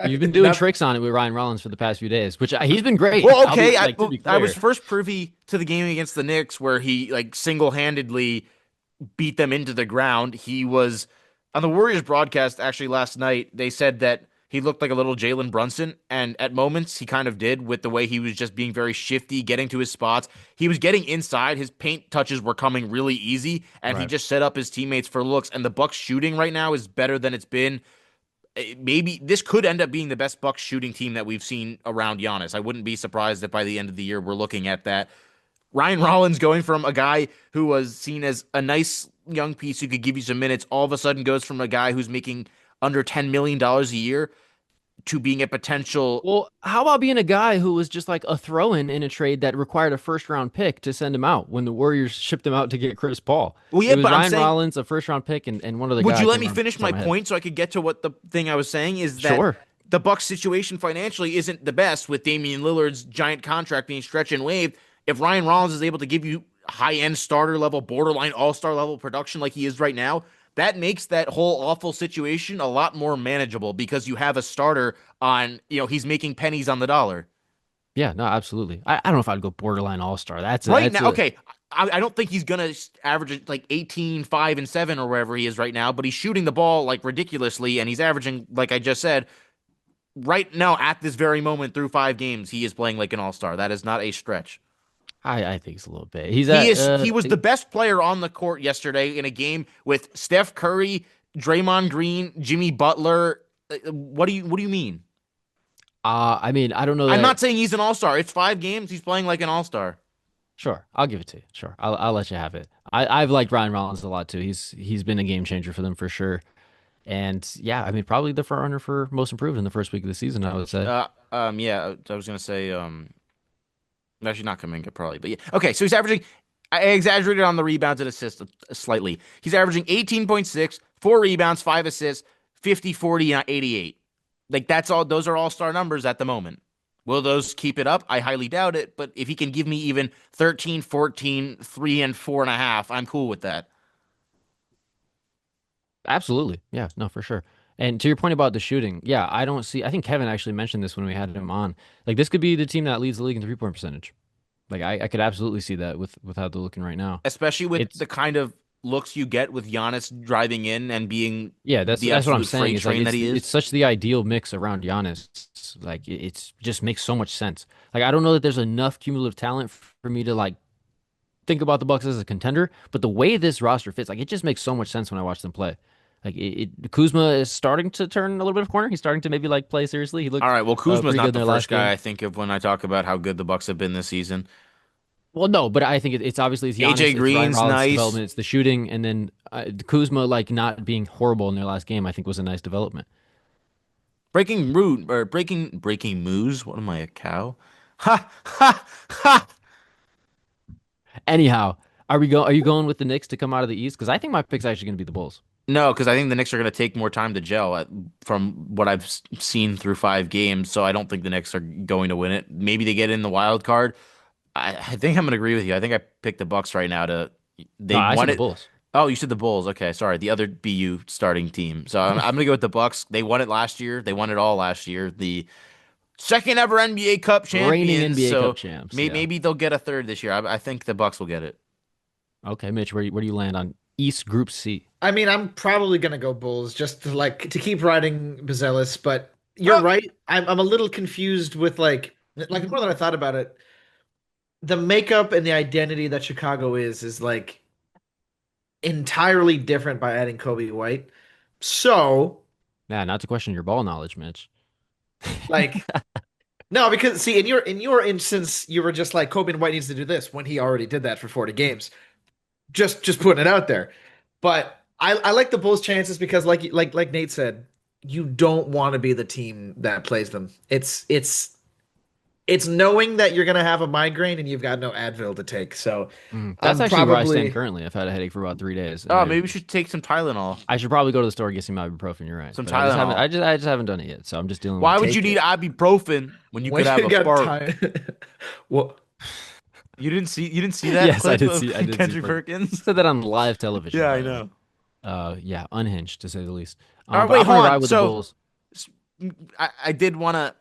[SPEAKER 2] You've been doing tricks on it with Ryan Rollins for the past few days, which he's been great.
[SPEAKER 1] Well,
[SPEAKER 2] I'll be-
[SPEAKER 1] okay.
[SPEAKER 2] like, to be
[SPEAKER 1] I was
[SPEAKER 2] clear.
[SPEAKER 1] first privy to the game against the Knicks where he like single-handedly beat them into the ground. He was on the Warriors broadcast actually last night. They said that he looked like a little Jalen Brunson, and at moments he kind of did with the way he was just being very shifty, getting to his spots. He was getting inside. His paint touches were coming really easy, and he
[SPEAKER 2] Right.
[SPEAKER 1] just set up his teammates for looks. And the Bucks shooting right now is better than it's been. Maybe this could end up being the best Bucks shooting team that we've seen around Giannis. I wouldn't be surprised if by the end of the year we're looking at that. Ryan Rollins going from a guy who was seen as a nice young piece who could give you some minutes, all of a sudden goes from a guy who's making under $10 million a year to being a potential.
[SPEAKER 2] Well, how about being a guy who was just like a throw-in in a trade that required a first-round pick to send him out when the Warriors shipped him out to get Chris Paul?
[SPEAKER 1] Well, yeah,
[SPEAKER 2] It was
[SPEAKER 1] but I'm
[SPEAKER 2] Ryan
[SPEAKER 1] saying-
[SPEAKER 2] Rollins, a first-round pick, and one of the
[SPEAKER 1] Would
[SPEAKER 2] guys.
[SPEAKER 1] you let
[SPEAKER 2] I
[SPEAKER 1] me
[SPEAKER 2] can't
[SPEAKER 1] finish
[SPEAKER 2] remember
[SPEAKER 1] my
[SPEAKER 2] off the top of head.
[SPEAKER 1] point so I could get to what the thing I was saying is that
[SPEAKER 2] Sure.
[SPEAKER 1] the Bucks situation financially isn't the best with Damian Lillard's giant contract being stretched and waived. If Ryan Rollins is able to give you high-end starter level, borderline all-star level production like he is right now, that makes that whole awful situation a lot more manageable because you have a starter on, he's making pennies on the dollar.
[SPEAKER 2] Yeah, no, absolutely. I don't know if I'd go borderline all-star. That's
[SPEAKER 1] Right
[SPEAKER 2] that's
[SPEAKER 1] now,
[SPEAKER 2] a-
[SPEAKER 1] okay, I don't think he's going to average like 18, 5, and 7 or wherever he is right now, but he's shooting the ball like ridiculously, and he's averaging, like I just said, right now at this very moment through 5 games, he is playing like an all-star. That is not a stretch.
[SPEAKER 2] I think it's a little bit. He
[SPEAKER 1] He was the best player on the court yesterday in a game with Steph Curry, Draymond Green, Jimmy Butler, What do you mean?
[SPEAKER 2] I mean, I don't know
[SPEAKER 1] I'm
[SPEAKER 2] that.
[SPEAKER 1] not saying he's an all-star. It's 5 games. He's playing like an all-star.
[SPEAKER 2] Sure, I'll give it to you. Sure, I'll let you have it. I've liked Ryan Rollins a lot too. He's been a game changer for them for sure. And yeah, I mean, probably the front runner for most improved in the first week of the season, I would say.
[SPEAKER 1] Yeah, I was gonna say, actually not Kuminga probably, but yeah. Okay, so he's averaging. I exaggerated on the rebounds and assists slightly. He's averaging 18.6, 4 rebounds, 5 assists, 50, 40, and 88. Like that's all. Those are all-star numbers at the moment. Will those keep it up? I highly doubt it. But if he can give me even 13, 14, 3, and 4.5, I'm cool with that.
[SPEAKER 2] Absolutely. Yeah, no, for sure. And to your point about the shooting, yeah, I don't see. I think Kevin actually mentioned this when we had him on. Like this could be the team that leads the league in 3-point percentage. Like I could absolutely see that with how they're looking right now.
[SPEAKER 1] Especially with
[SPEAKER 2] It's
[SPEAKER 1] the kind of looks you get with Giannis driving in and being
[SPEAKER 2] Yeah,
[SPEAKER 1] the
[SPEAKER 2] that's what I'm
[SPEAKER 1] absolute
[SPEAKER 2] saying.
[SPEAKER 1] freight
[SPEAKER 2] Is like
[SPEAKER 1] train that he
[SPEAKER 2] it's
[SPEAKER 1] is.
[SPEAKER 2] such the ideal mix around Giannis. Like it's just makes so much sense. Like I don't know that there's enough cumulative talent for me to like think about the Bucks as a contender, but the way this roster fits, like it just makes so much sense when I watch them play. Like Kuzma is starting to turn a little bit of corner. He's starting to maybe like play seriously. He
[SPEAKER 1] All
[SPEAKER 2] looked
[SPEAKER 1] right, well, Kuzma's
[SPEAKER 2] pretty good
[SPEAKER 1] not
[SPEAKER 2] in
[SPEAKER 1] the
[SPEAKER 2] their
[SPEAKER 1] first
[SPEAKER 2] last
[SPEAKER 1] guy
[SPEAKER 2] game.
[SPEAKER 1] I think of when I talk about how good the Bucks have been this season.
[SPEAKER 2] Well, no, but I think it's obviously it's
[SPEAKER 1] AJ
[SPEAKER 2] Giannis, it's Ryan
[SPEAKER 1] Green's
[SPEAKER 2] Rollins'
[SPEAKER 1] nice.
[SPEAKER 2] development, it's the shooting, and then Kuzma like not being horrible in their last game. I think was a nice development.
[SPEAKER 1] Breaking root or breaking moves. What am I, a cow? Ha ha ha!
[SPEAKER 2] Anyhow, Are you going with the Knicks to come out of the East? Because I think my pick's actually going to be the Bulls.
[SPEAKER 1] No, because I think the Knicks are going to take more time to gel from what I've seen through 5 games. So I don't think the Knicks are going to win it. Maybe they get in the wild card. I think I'm going to agree with you. I think I picked the Bucks right now to
[SPEAKER 2] No,
[SPEAKER 1] they
[SPEAKER 2] I
[SPEAKER 1] won
[SPEAKER 2] said the
[SPEAKER 1] it.
[SPEAKER 2] Bulls.
[SPEAKER 1] Oh, you said the Bulls. Okay, sorry. The other BU starting team. So I'm going to go with the Bucks. They won it last year. They won it all last year. The second ever NBA Cup
[SPEAKER 2] Reigning
[SPEAKER 1] champions.
[SPEAKER 2] NBA Cup
[SPEAKER 1] So
[SPEAKER 2] champs. Yeah.
[SPEAKER 1] maybe they'll get a third this year. I think the Bucks will get it.
[SPEAKER 2] Okay, Mitch, where do you land on East Group C?
[SPEAKER 3] I mean, I'm probably gonna go Bulls just to like to keep riding Bazelis, but you're
[SPEAKER 1] Oh,
[SPEAKER 3] right. I'm a little confused with like the more that I thought about it, the makeup and the identity that Chicago is like entirely different by adding Kobe White. So,
[SPEAKER 2] Yeah, not to question your ball knowledge, Mitch.
[SPEAKER 3] like, no, because see, in your instance, you were just like Kobe White needs to do this when he already did that for 40 games. Just putting it out there. But I like the Bulls' chances because like Nate said, you don't want to be the team that plays them. It's knowing that you're gonna have a migraine and you've got no Advil to take. So
[SPEAKER 2] That's
[SPEAKER 3] I'm
[SPEAKER 2] actually where I stand
[SPEAKER 3] probably
[SPEAKER 2] currently. I've had a headache for about 3 days, and
[SPEAKER 1] oh, maybe we should take some Tylenol.
[SPEAKER 2] I should probably go to the store and get some ibuprofen. You're right,
[SPEAKER 1] Some
[SPEAKER 2] but
[SPEAKER 1] Tylenol.
[SPEAKER 2] I just haven't done it yet. So I'm just dealing with
[SPEAKER 1] Why
[SPEAKER 2] it.
[SPEAKER 1] would you
[SPEAKER 3] take
[SPEAKER 1] need
[SPEAKER 3] it
[SPEAKER 1] ibuprofen when you
[SPEAKER 3] when
[SPEAKER 1] could have
[SPEAKER 3] you
[SPEAKER 1] a
[SPEAKER 3] got
[SPEAKER 1] fart?
[SPEAKER 3] time. Well,
[SPEAKER 1] You didn't see that
[SPEAKER 2] Yes,
[SPEAKER 1] clip of
[SPEAKER 2] I did see.
[SPEAKER 1] Kendrick Perkins?
[SPEAKER 2] Said that on live television,
[SPEAKER 1] Yeah,
[SPEAKER 2] by
[SPEAKER 1] I
[SPEAKER 2] the way.
[SPEAKER 1] know.
[SPEAKER 2] Yeah, unhinged to say the least.
[SPEAKER 1] All right,
[SPEAKER 2] But
[SPEAKER 1] wait,
[SPEAKER 2] I'm
[SPEAKER 1] hold
[SPEAKER 2] gonna ride
[SPEAKER 1] on.
[SPEAKER 2] with the
[SPEAKER 1] So
[SPEAKER 2] Bulls.
[SPEAKER 1] I did want to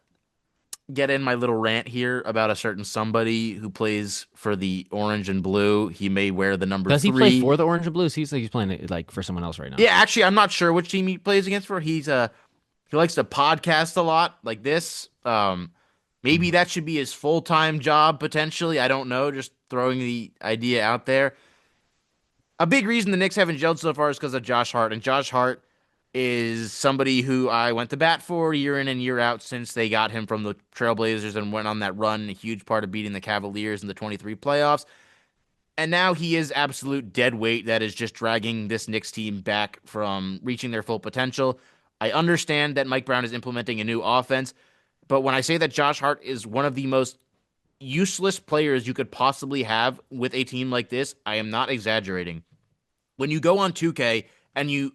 [SPEAKER 1] get in my little rant here about a certain somebody who plays for the orange and blue. He may wear the number
[SPEAKER 2] Does he play
[SPEAKER 1] three.
[SPEAKER 2] for the Orange and Blues? He's playing it like for someone else right now.
[SPEAKER 1] Yeah, actually, I'm not sure which team he plays against for. He likes to podcast a lot like this. Maybe
[SPEAKER 2] Mhm.
[SPEAKER 1] that should be his full-time job potentially. I don't know. Just throwing the idea out there. A big reason the Knicks haven't gelled so far is because of Josh Hart, and Josh Hart is somebody who I went to bat for year in and year out since they got him from the Trailblazers and went on that run, a huge part of beating the Cavaliers in the 23 playoffs. And now he is absolute dead weight that is just dragging this Knicks team back from reaching their full potential. I understand that Mike Brown is implementing a new offense, but when I say that Josh Hart is one of the most useless players you could possibly have with a team like this, I am not exaggerating. When you go on 2K and you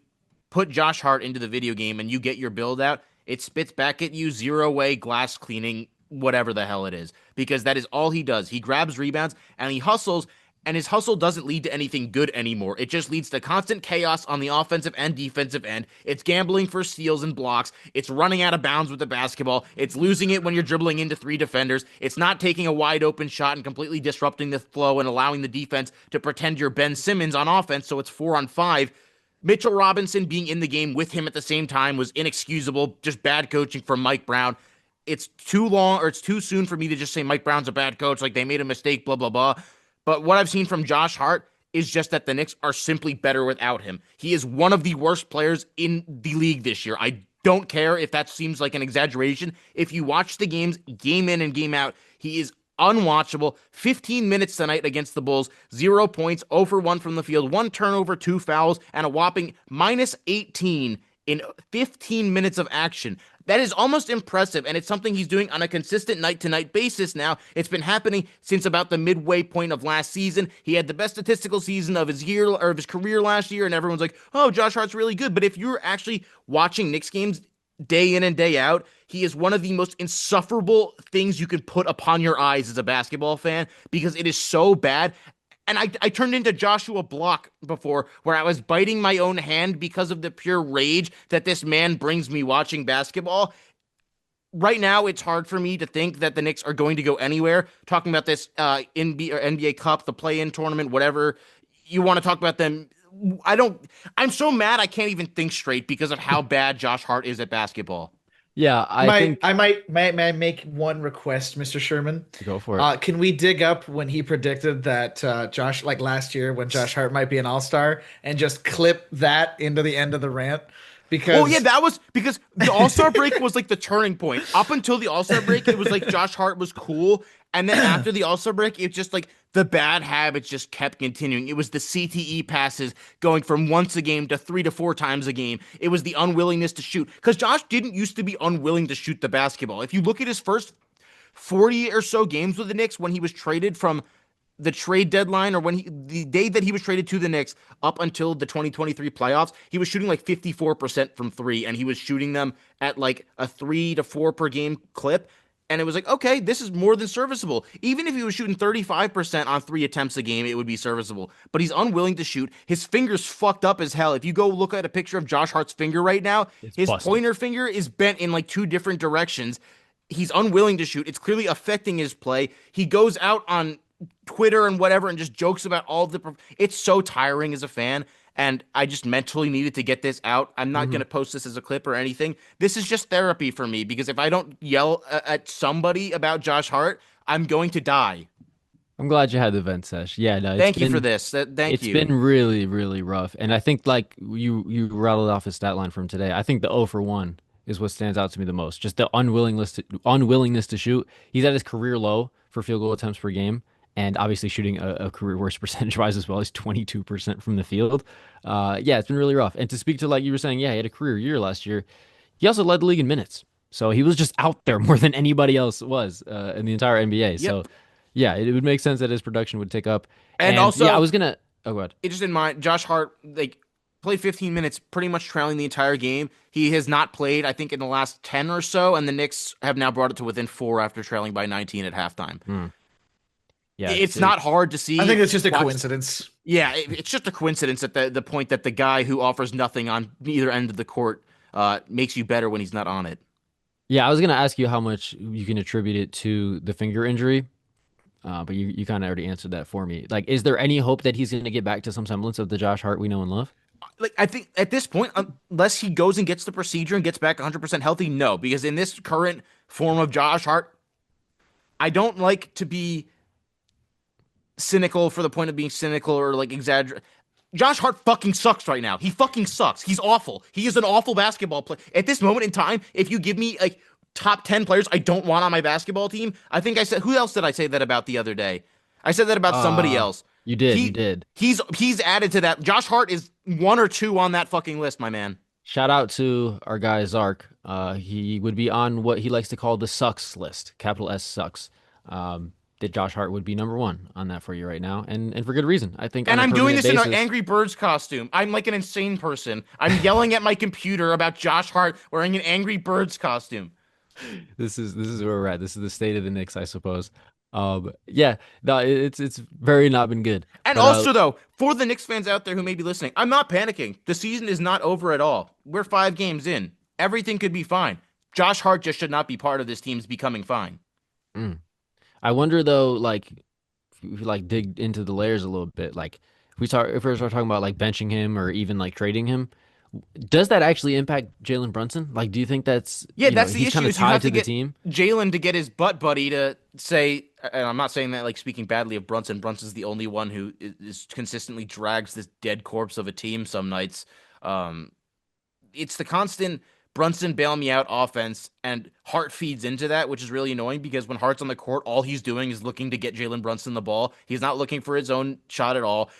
[SPEAKER 1] put Josh Hart into the video game and you get your build out, it spits back at you zero way glass cleaning, whatever the hell it is, because that is all he does. He grabs rebounds and he hustles, and his hustle doesn't lead to anything good anymore. It just leads to constant chaos on the offensive and defensive end. It's gambling for steals and blocks. It's running out of bounds with the basketball. It's losing it when you're dribbling into 3 defenders. It's not taking a wide open shot and completely disrupting the flow and allowing the defense to pretend you're Ben Simmons on offense, so it's 4-on-5. Mitchell Robinson being in the game with him at the same time was inexcusable, just bad coaching from Mike Brown. It's too long or it's too soon for me to just say Mike Brown's a bad coach, like they made a mistake, blah, blah, blah. But what I've seen from Josh Hart is just that the Knicks are simply better without him. He is one of the worst players in the league this year. I don't care if that seems like an exaggeration. If you watch the games game in and game out, he is unwatchable. 15 minutes tonight against the Bulls, 0 points, 0 for 1 from the field, 1 turnover, 2 fouls, and a whopping minus 18 in 15 minutes of action. That is almost impressive, and it's something he's doing on a consistent night-to-night basis now. It's been happening since about the midway point of last season. He had the best statistical season of his year or of his career last year, and everyone's like, "Oh, Josh Hart's really good." But if you're actually watching Knicks games day in and day out, he is one of the most insufferable things you can put upon your eyes as a basketball fan because it is so bad. And I turned into Joshua Block before, where I was biting my own hand because of the pure rage that this man brings me watching basketball. Right now, it's hard for me to think that the Knicks are going to go anywhere. Talking about this NBA Cup, the play-in tournament, whatever you want to talk about them. I don't. I'm so mad I can't even think straight because of how bad Josh Hart is at basketball.
[SPEAKER 2] Yeah, I think
[SPEAKER 3] May I make one request, Mr. Sherman?
[SPEAKER 2] go for it.
[SPEAKER 3] Can we dig up when he predicted that Josh, like last year, when Josh Hart might be an all-star, and just clip that into the end of the rant?
[SPEAKER 1] Oh
[SPEAKER 3] Because
[SPEAKER 1] yeah, that was because the All-Star break was like the turning point. Up until the All-Star break, it was like Josh Hart was cool, and then after the All-Star break, it just like the bad habits just kept continuing. It was the CTE passes going from once a game to 3 to 4 times a game. It was the unwillingness to shoot because Josh didn't used to be unwilling to shoot the basketball. If you look at his first 40 or so games with the Knicks when he was traded from the trade deadline or the day that he was traded to the Knicks up until the 2023 playoffs, he was shooting like 54% from 3 and he was shooting them at like a 3 to 4 per game clip. And it was like, okay, this is more than serviceable. Even if he was shooting 35% on 3 attempts a game, it would be serviceable. But he's unwilling to shoot. His finger's fucked up as hell. If you go look at a picture of Josh Hart's finger right now,
[SPEAKER 2] It's
[SPEAKER 1] his
[SPEAKER 2] busted.
[SPEAKER 1] pointer finger is bent in like 2 different directions. He's unwilling to shoot. It's clearly affecting his play. He goes out on Twitter and whatever and just jokes about all the. It's so tiring as a fan, and I just mentally needed to get this out. I'm not going to post this as a clip or anything. This is just therapy for me because if I don't yell at somebody about Josh Hart, I'm going to die.
[SPEAKER 2] I'm glad you had the vent sesh. Yeah, no,
[SPEAKER 1] Thank you for this. Thank
[SPEAKER 2] it's
[SPEAKER 1] you.
[SPEAKER 2] been really, really rough. And I think like you rattled off a stat line from today. I think the 0 for 1 is what stands out to me the most. Just the unwillingness to shoot. He's at his career low for field goal attempts per game. And obviously shooting a career worst percentage wise as well. He's 22% from the field. Yeah, it's been really rough. And to speak to like you were saying, yeah, he had a career year last year. He also led the league in minutes. So he was just out there more than anybody else was in the entire NBA. So
[SPEAKER 1] Yep.
[SPEAKER 2] yeah, it would make sense that his production would tick up.
[SPEAKER 1] And
[SPEAKER 2] Yeah, I
[SPEAKER 1] also,
[SPEAKER 2] was gonna. Oh, go ahead.
[SPEAKER 1] it just in mind, Josh Hart like played 15 minutes, pretty much trailing the entire game. He has not played, I think, in the last 10 or so, and the Knicks have now brought it to within 4 after trailing by 19 at halftime.
[SPEAKER 2] Yeah,
[SPEAKER 1] It's not hard to see.
[SPEAKER 3] I think it's just a
[SPEAKER 1] Watch-
[SPEAKER 3] coincidence.
[SPEAKER 1] Yeah, it's just a coincidence at the point that the guy who offers nothing on either end of the court makes you better when he's not on it.
[SPEAKER 2] Yeah, I was gonna ask you how much you can attribute it to the finger injury, but you kind of already answered that for me. Like, is there any hope that he's gonna get back to some semblance of the Josh Hart we know and love?
[SPEAKER 1] Like I think at this point, unless he goes and gets the procedure and gets back 100% healthy, no, because in this current form of Josh Hart, I don't like to be cynical for the point of being cynical or like exaggerate. Josh Hart fucking sucks right now. He fucking sucks. He's awful. He is an awful basketball player. At this moment in time, if you give me like top 10 players I don't want on my basketball team, I think I said, who else did I say that about the other day? I said that about somebody else.
[SPEAKER 2] You did,
[SPEAKER 1] He-
[SPEAKER 2] you did.
[SPEAKER 1] He's added to that. Josh Hart is 1 or 2 on that fucking list, my man.
[SPEAKER 2] Shout out to our guy Zark. He would be on what he likes to call the sucks list, capital S sucks. That Josh Hart would be number 1 on that for you right now, and for good reason. I think.
[SPEAKER 1] And
[SPEAKER 2] on a
[SPEAKER 1] I'm doing
[SPEAKER 2] permanent
[SPEAKER 1] this in an
[SPEAKER 2] basis-
[SPEAKER 1] Angry Birds costume. I'm like an insane person. I'm yelling at my computer about Josh Hart wearing an Angry Birds costume.
[SPEAKER 2] This is where we're at. This is the state of the Knicks, I suppose. Yeah, no, it's very not been good.
[SPEAKER 1] And
[SPEAKER 2] But,
[SPEAKER 1] also, though, for the Knicks fans out there who may be listening, I'm not panicking. The season is not over at all. We're 5 games in. Everything could be fine. Josh Hart just should not be part of this team's becoming fine.
[SPEAKER 2] I wonder though, like if you like dig into the layers a little bit, like if we start talking about like benching him or even like trading him, does that actually impact Jalen Brunson? Like, do you think that's
[SPEAKER 1] Yeah,
[SPEAKER 2] you know,
[SPEAKER 1] that's the
[SPEAKER 2] he's
[SPEAKER 1] issue.
[SPEAKER 2] kind of
[SPEAKER 1] Is you
[SPEAKER 2] tied
[SPEAKER 1] have
[SPEAKER 2] to
[SPEAKER 1] to
[SPEAKER 2] the
[SPEAKER 1] get
[SPEAKER 2] team?
[SPEAKER 1] Jalen to get his butt buddy to say, and I'm not saying that like speaking badly of Brunson. Brunson's the only one who is consistently drags this dead corpse of a team some nights. It's the constant Brunson bail me out offense, and Hart feeds into that, which is really annoying because when Hart's on the court, all he's doing is looking to get Jalen Brunson the ball. He's not looking for his own shot at all.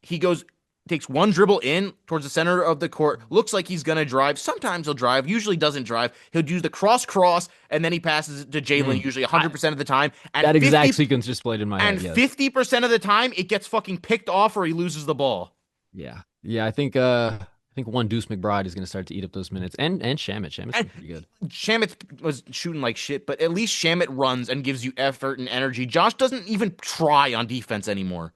[SPEAKER 1] He goes, takes one dribble in towards the center of the court, looks like he's gonna drive. Sometimes he'll drive, usually doesn't drive. He'll do the cross, and then he passes it to Jalen, usually 100% of the time. And
[SPEAKER 2] that exact sequence just played in my head.
[SPEAKER 1] And
[SPEAKER 2] yes.
[SPEAKER 1] 50% of the time, it gets fucking picked off or he loses the ball.
[SPEAKER 2] Yeah. I think one Deuce McBride is going to start to eat up those minutes, and Shamet. Shamet's been pretty good.
[SPEAKER 1] Shamet was shooting like shit, but at least Shamet runs and gives you effort and energy. Josh doesn't even try on defense anymore.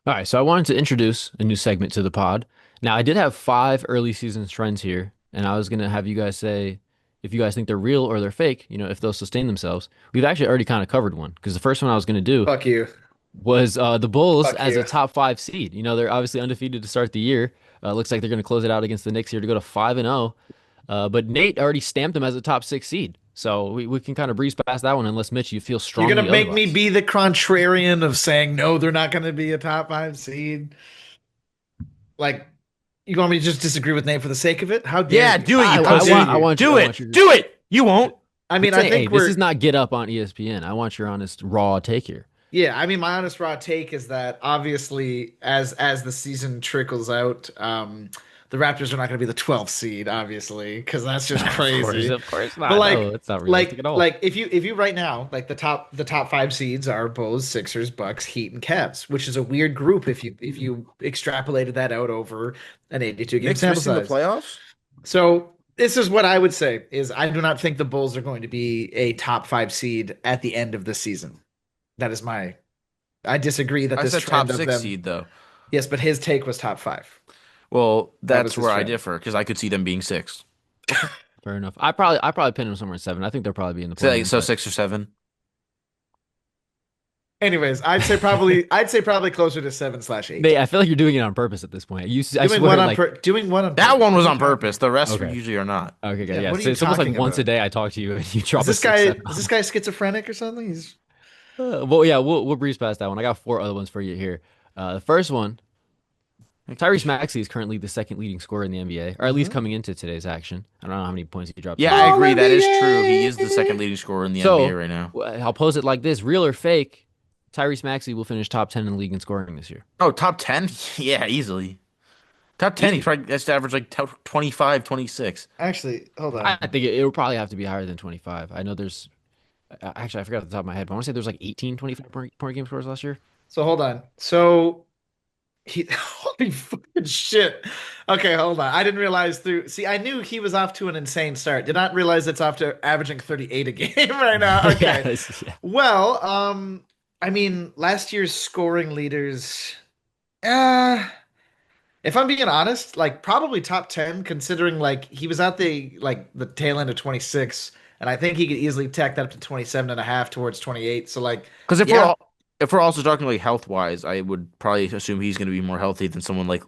[SPEAKER 2] All right, so I wanted to introduce a new segment to the pod. Now, I did have 5 early season trends here, and I was going to have you guys say if you guys think they're real or they're fake, if they'll sustain themselves. We've actually already kind of covered one because the first one I was going to do
[SPEAKER 3] Fuck you.
[SPEAKER 2] was the Bulls
[SPEAKER 3] Fuck
[SPEAKER 2] as
[SPEAKER 3] you.
[SPEAKER 2] a top 5 seed. They're obviously undefeated to start the year. Looks like they're going to close it out against the Knicks here to go to 5-0. But Nate already stamped them as a top 6 seed. So we can kind of breeze past that one unless, Mitch, you feel strongly
[SPEAKER 3] You're gonna make me
[SPEAKER 2] otherwise.
[SPEAKER 3] be the contrarian of saying no, they're not gonna be a top 5 seed. Like, you want me to just disagree with Nate for the sake of it? How dare
[SPEAKER 1] Yeah,
[SPEAKER 3] you?
[SPEAKER 1] do it, you
[SPEAKER 2] I
[SPEAKER 1] pussy.
[SPEAKER 2] want- I want
[SPEAKER 1] do
[SPEAKER 2] you- I
[SPEAKER 1] it.
[SPEAKER 2] want you-
[SPEAKER 1] Do it. You won't.
[SPEAKER 3] I mean, I
[SPEAKER 2] Hey,
[SPEAKER 3] think
[SPEAKER 2] this is not Get Up on ESPN. I want your honest, raw take here.
[SPEAKER 3] Yeah, I mean, my honest raw take is that obviously, as the season trickles out, the Raptors are not going to be the 12th seed, obviously, because that's just crazy.
[SPEAKER 2] Of course not.
[SPEAKER 3] But
[SPEAKER 2] No, it's not realistic at all.
[SPEAKER 3] like if you right now, like the top 5 seeds are Bulls, Sixers, Bucks, Heat, and Cavs, which is a weird group if you extrapolated that out over an 82 game
[SPEAKER 1] Knicks
[SPEAKER 3] sample
[SPEAKER 1] missing the
[SPEAKER 3] size.
[SPEAKER 1] playoffs?
[SPEAKER 3] So this is what I would say is I do not think the Bulls are going to be a top 5 seed at the end of the season. That is I disagree that
[SPEAKER 1] I
[SPEAKER 3] this
[SPEAKER 1] said
[SPEAKER 3] trend
[SPEAKER 1] top
[SPEAKER 3] of
[SPEAKER 1] 6
[SPEAKER 3] them.
[SPEAKER 1] seed, though.
[SPEAKER 3] Yes, but his take was top 5.
[SPEAKER 1] Well,
[SPEAKER 3] That was
[SPEAKER 1] that's
[SPEAKER 3] his
[SPEAKER 1] where I
[SPEAKER 3] trend.
[SPEAKER 1] differ because I could see them being 6.
[SPEAKER 2] Fair enough. I probably pin them somewhere in 7. I think they'll probably be in the
[SPEAKER 1] So,
[SPEAKER 2] play.
[SPEAKER 1] so 6 or 7.
[SPEAKER 3] Anyways, I'd say probably closer to 7/8.
[SPEAKER 2] I feel like you're doing it on purpose at this point. I
[SPEAKER 3] Doing
[SPEAKER 2] swear,
[SPEAKER 3] one on
[SPEAKER 2] like,
[SPEAKER 3] doing one on
[SPEAKER 1] That
[SPEAKER 3] purpose.
[SPEAKER 1] one was
[SPEAKER 3] What are
[SPEAKER 1] on
[SPEAKER 3] you talking
[SPEAKER 1] purpose. The rest
[SPEAKER 2] Okay.
[SPEAKER 1] usually are not.
[SPEAKER 2] okay,
[SPEAKER 3] Yeah,
[SPEAKER 2] yeah.
[SPEAKER 3] what are
[SPEAKER 2] So
[SPEAKER 3] you
[SPEAKER 2] it's almost like
[SPEAKER 3] talking
[SPEAKER 2] once a
[SPEAKER 3] about?
[SPEAKER 2] day I talk to you and you drop
[SPEAKER 3] Is this
[SPEAKER 2] a
[SPEAKER 3] guy
[SPEAKER 2] 6, 7
[SPEAKER 3] is this guy schizophrenic or something? He's
[SPEAKER 2] well, yeah, we'll breeze past that one. I got 4 other ones for you here. The first one, Tyrese Maxey is currently the second leading scorer in the NBA, or at least coming into today's action. I don't know how many points he dropped.
[SPEAKER 1] Yeah,
[SPEAKER 2] today.
[SPEAKER 1] I agree. That is
[SPEAKER 3] NBA.
[SPEAKER 1] true. He is the second leading scorer in the NBA right now.
[SPEAKER 2] I'll pose it like this: real or fake? Tyrese Maxey will finish top 10 in the league in scoring this year.
[SPEAKER 1] Oh, top 10? Yeah, easily. Top 10, he probably has to average like 25, 26.
[SPEAKER 3] actually, hold on.
[SPEAKER 2] I think it will probably have to be higher than 25. I know there's actually I forgot off the top of my head, but I want to say there's like 18 25 point game scores last year.
[SPEAKER 3] So hold on. So he holy fucking shit. Okay, hold on. I didn't realize I knew he was off to an insane start. Did not realize it's off to averaging 38 a game right now. Okay.
[SPEAKER 2] Yeah.
[SPEAKER 3] Well, I mean, last year's scoring leaders, if I'm being honest, like probably top 10, considering like he was at the tail end of 26, and I think he could easily tack that up to 27 and a half towards 28. So like,
[SPEAKER 1] Because
[SPEAKER 3] yeah,
[SPEAKER 1] if we're also talking like health wise, I would probably assume he's going to be more healthy than someone like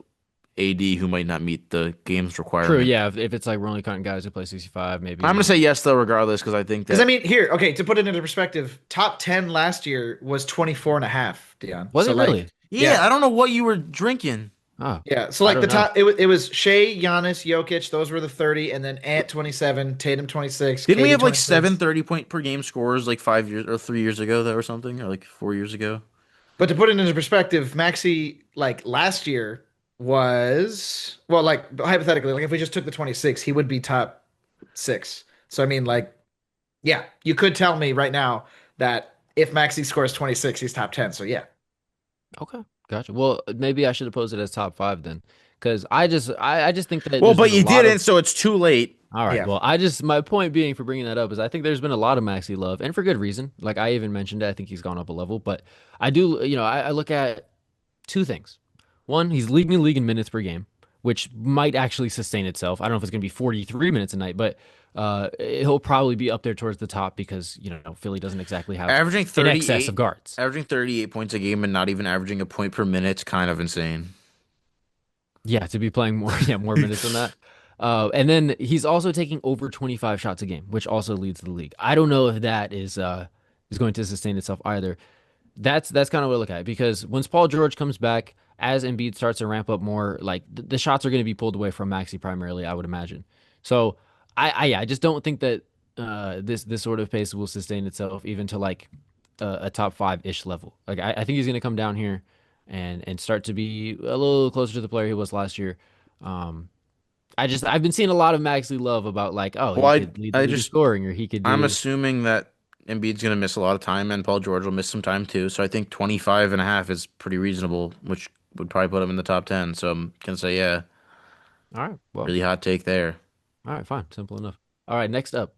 [SPEAKER 1] AD who might not meet the games requirement.
[SPEAKER 2] True, yeah. If it's like we're only counting guys who play 65, maybe.
[SPEAKER 1] I'm going to say yes though, regardless, because I think
[SPEAKER 3] because I
[SPEAKER 1] that
[SPEAKER 3] mean, here, okay, to put it into perspective, top 10 last year was 24 and a half, Dion.
[SPEAKER 2] Was
[SPEAKER 3] So
[SPEAKER 2] it
[SPEAKER 3] like,
[SPEAKER 2] really?
[SPEAKER 1] I don't know what you were drinking.
[SPEAKER 2] Oh,
[SPEAKER 3] Yeah, so
[SPEAKER 2] I
[SPEAKER 3] like the
[SPEAKER 2] don't know.
[SPEAKER 3] top, it was Shea, Giannis, Jokic, those were the 30, and then Ant 27, Tatum 26.
[SPEAKER 1] Didn't we
[SPEAKER 3] KD
[SPEAKER 1] have like
[SPEAKER 3] 26.
[SPEAKER 1] 7 30-point per game scores like 5 years or 3 years ago though, or something, or like 4 years ago?
[SPEAKER 3] But to put it into perspective, Maxi like last year was well, like hypothetically, like if we just took the 26, he would be top 6. So I mean, like, yeah, you could tell me right now that if Maxi scores 26, he's top 10. So yeah,
[SPEAKER 2] okay, gotcha. Well, maybe I should have posed it as top 5 then, because I just think that.
[SPEAKER 1] Well,
[SPEAKER 2] there's
[SPEAKER 1] but
[SPEAKER 2] been a
[SPEAKER 1] you
[SPEAKER 2] lot
[SPEAKER 1] didn't,
[SPEAKER 2] of-
[SPEAKER 1] so it's too late.
[SPEAKER 2] All right.
[SPEAKER 3] Yeah.
[SPEAKER 2] Well, my point being for bringing that up is I think there's been a lot of Maxi love, and for good reason. Like I even mentioned it, I think he's gone up a level, but I do, I look at 2 things. One, he's leading the league in minutes per game, which might actually sustain itself. I don't know if it's going to be 43 minutes a night, but he'll probably be up there towards the top because Philly doesn't exactly have
[SPEAKER 1] Averaging
[SPEAKER 2] in excess
[SPEAKER 1] 38
[SPEAKER 2] of guards.
[SPEAKER 1] Averaging 38 points a game and not even averaging a point per minute's kind of insane.
[SPEAKER 2] Yeah, to be playing more, more minutes than that. And then he's also taking over 25 shots a game, which also leads the league. I don't know if that is going to sustain itself either. That's kind of what I look at because once Paul George comes back, as Embiid starts to ramp up more, like the shots are going to be pulled away from Maxi primarily, I would imagine. So I just don't think that this sort of pace will sustain itself even to like a top five ish level. Like I think he's going to come down here and start to be a little closer to the player he was last year. Um, I've been seeing a lot of Maxi love about like, oh,
[SPEAKER 1] Well,
[SPEAKER 2] he could lead the
[SPEAKER 1] I
[SPEAKER 2] league in
[SPEAKER 1] just
[SPEAKER 2] scoring or he could
[SPEAKER 1] I'm
[SPEAKER 2] do.
[SPEAKER 1] assuming that Embiid's going to miss a lot of time and Paul George will miss some time too. So I think 25 and a half is pretty reasonable, which would probably put him in the top 10. So I'm going to say, yeah,
[SPEAKER 2] All right, well,
[SPEAKER 1] really hot take there.
[SPEAKER 2] all right, fine, simple enough. All right, next up.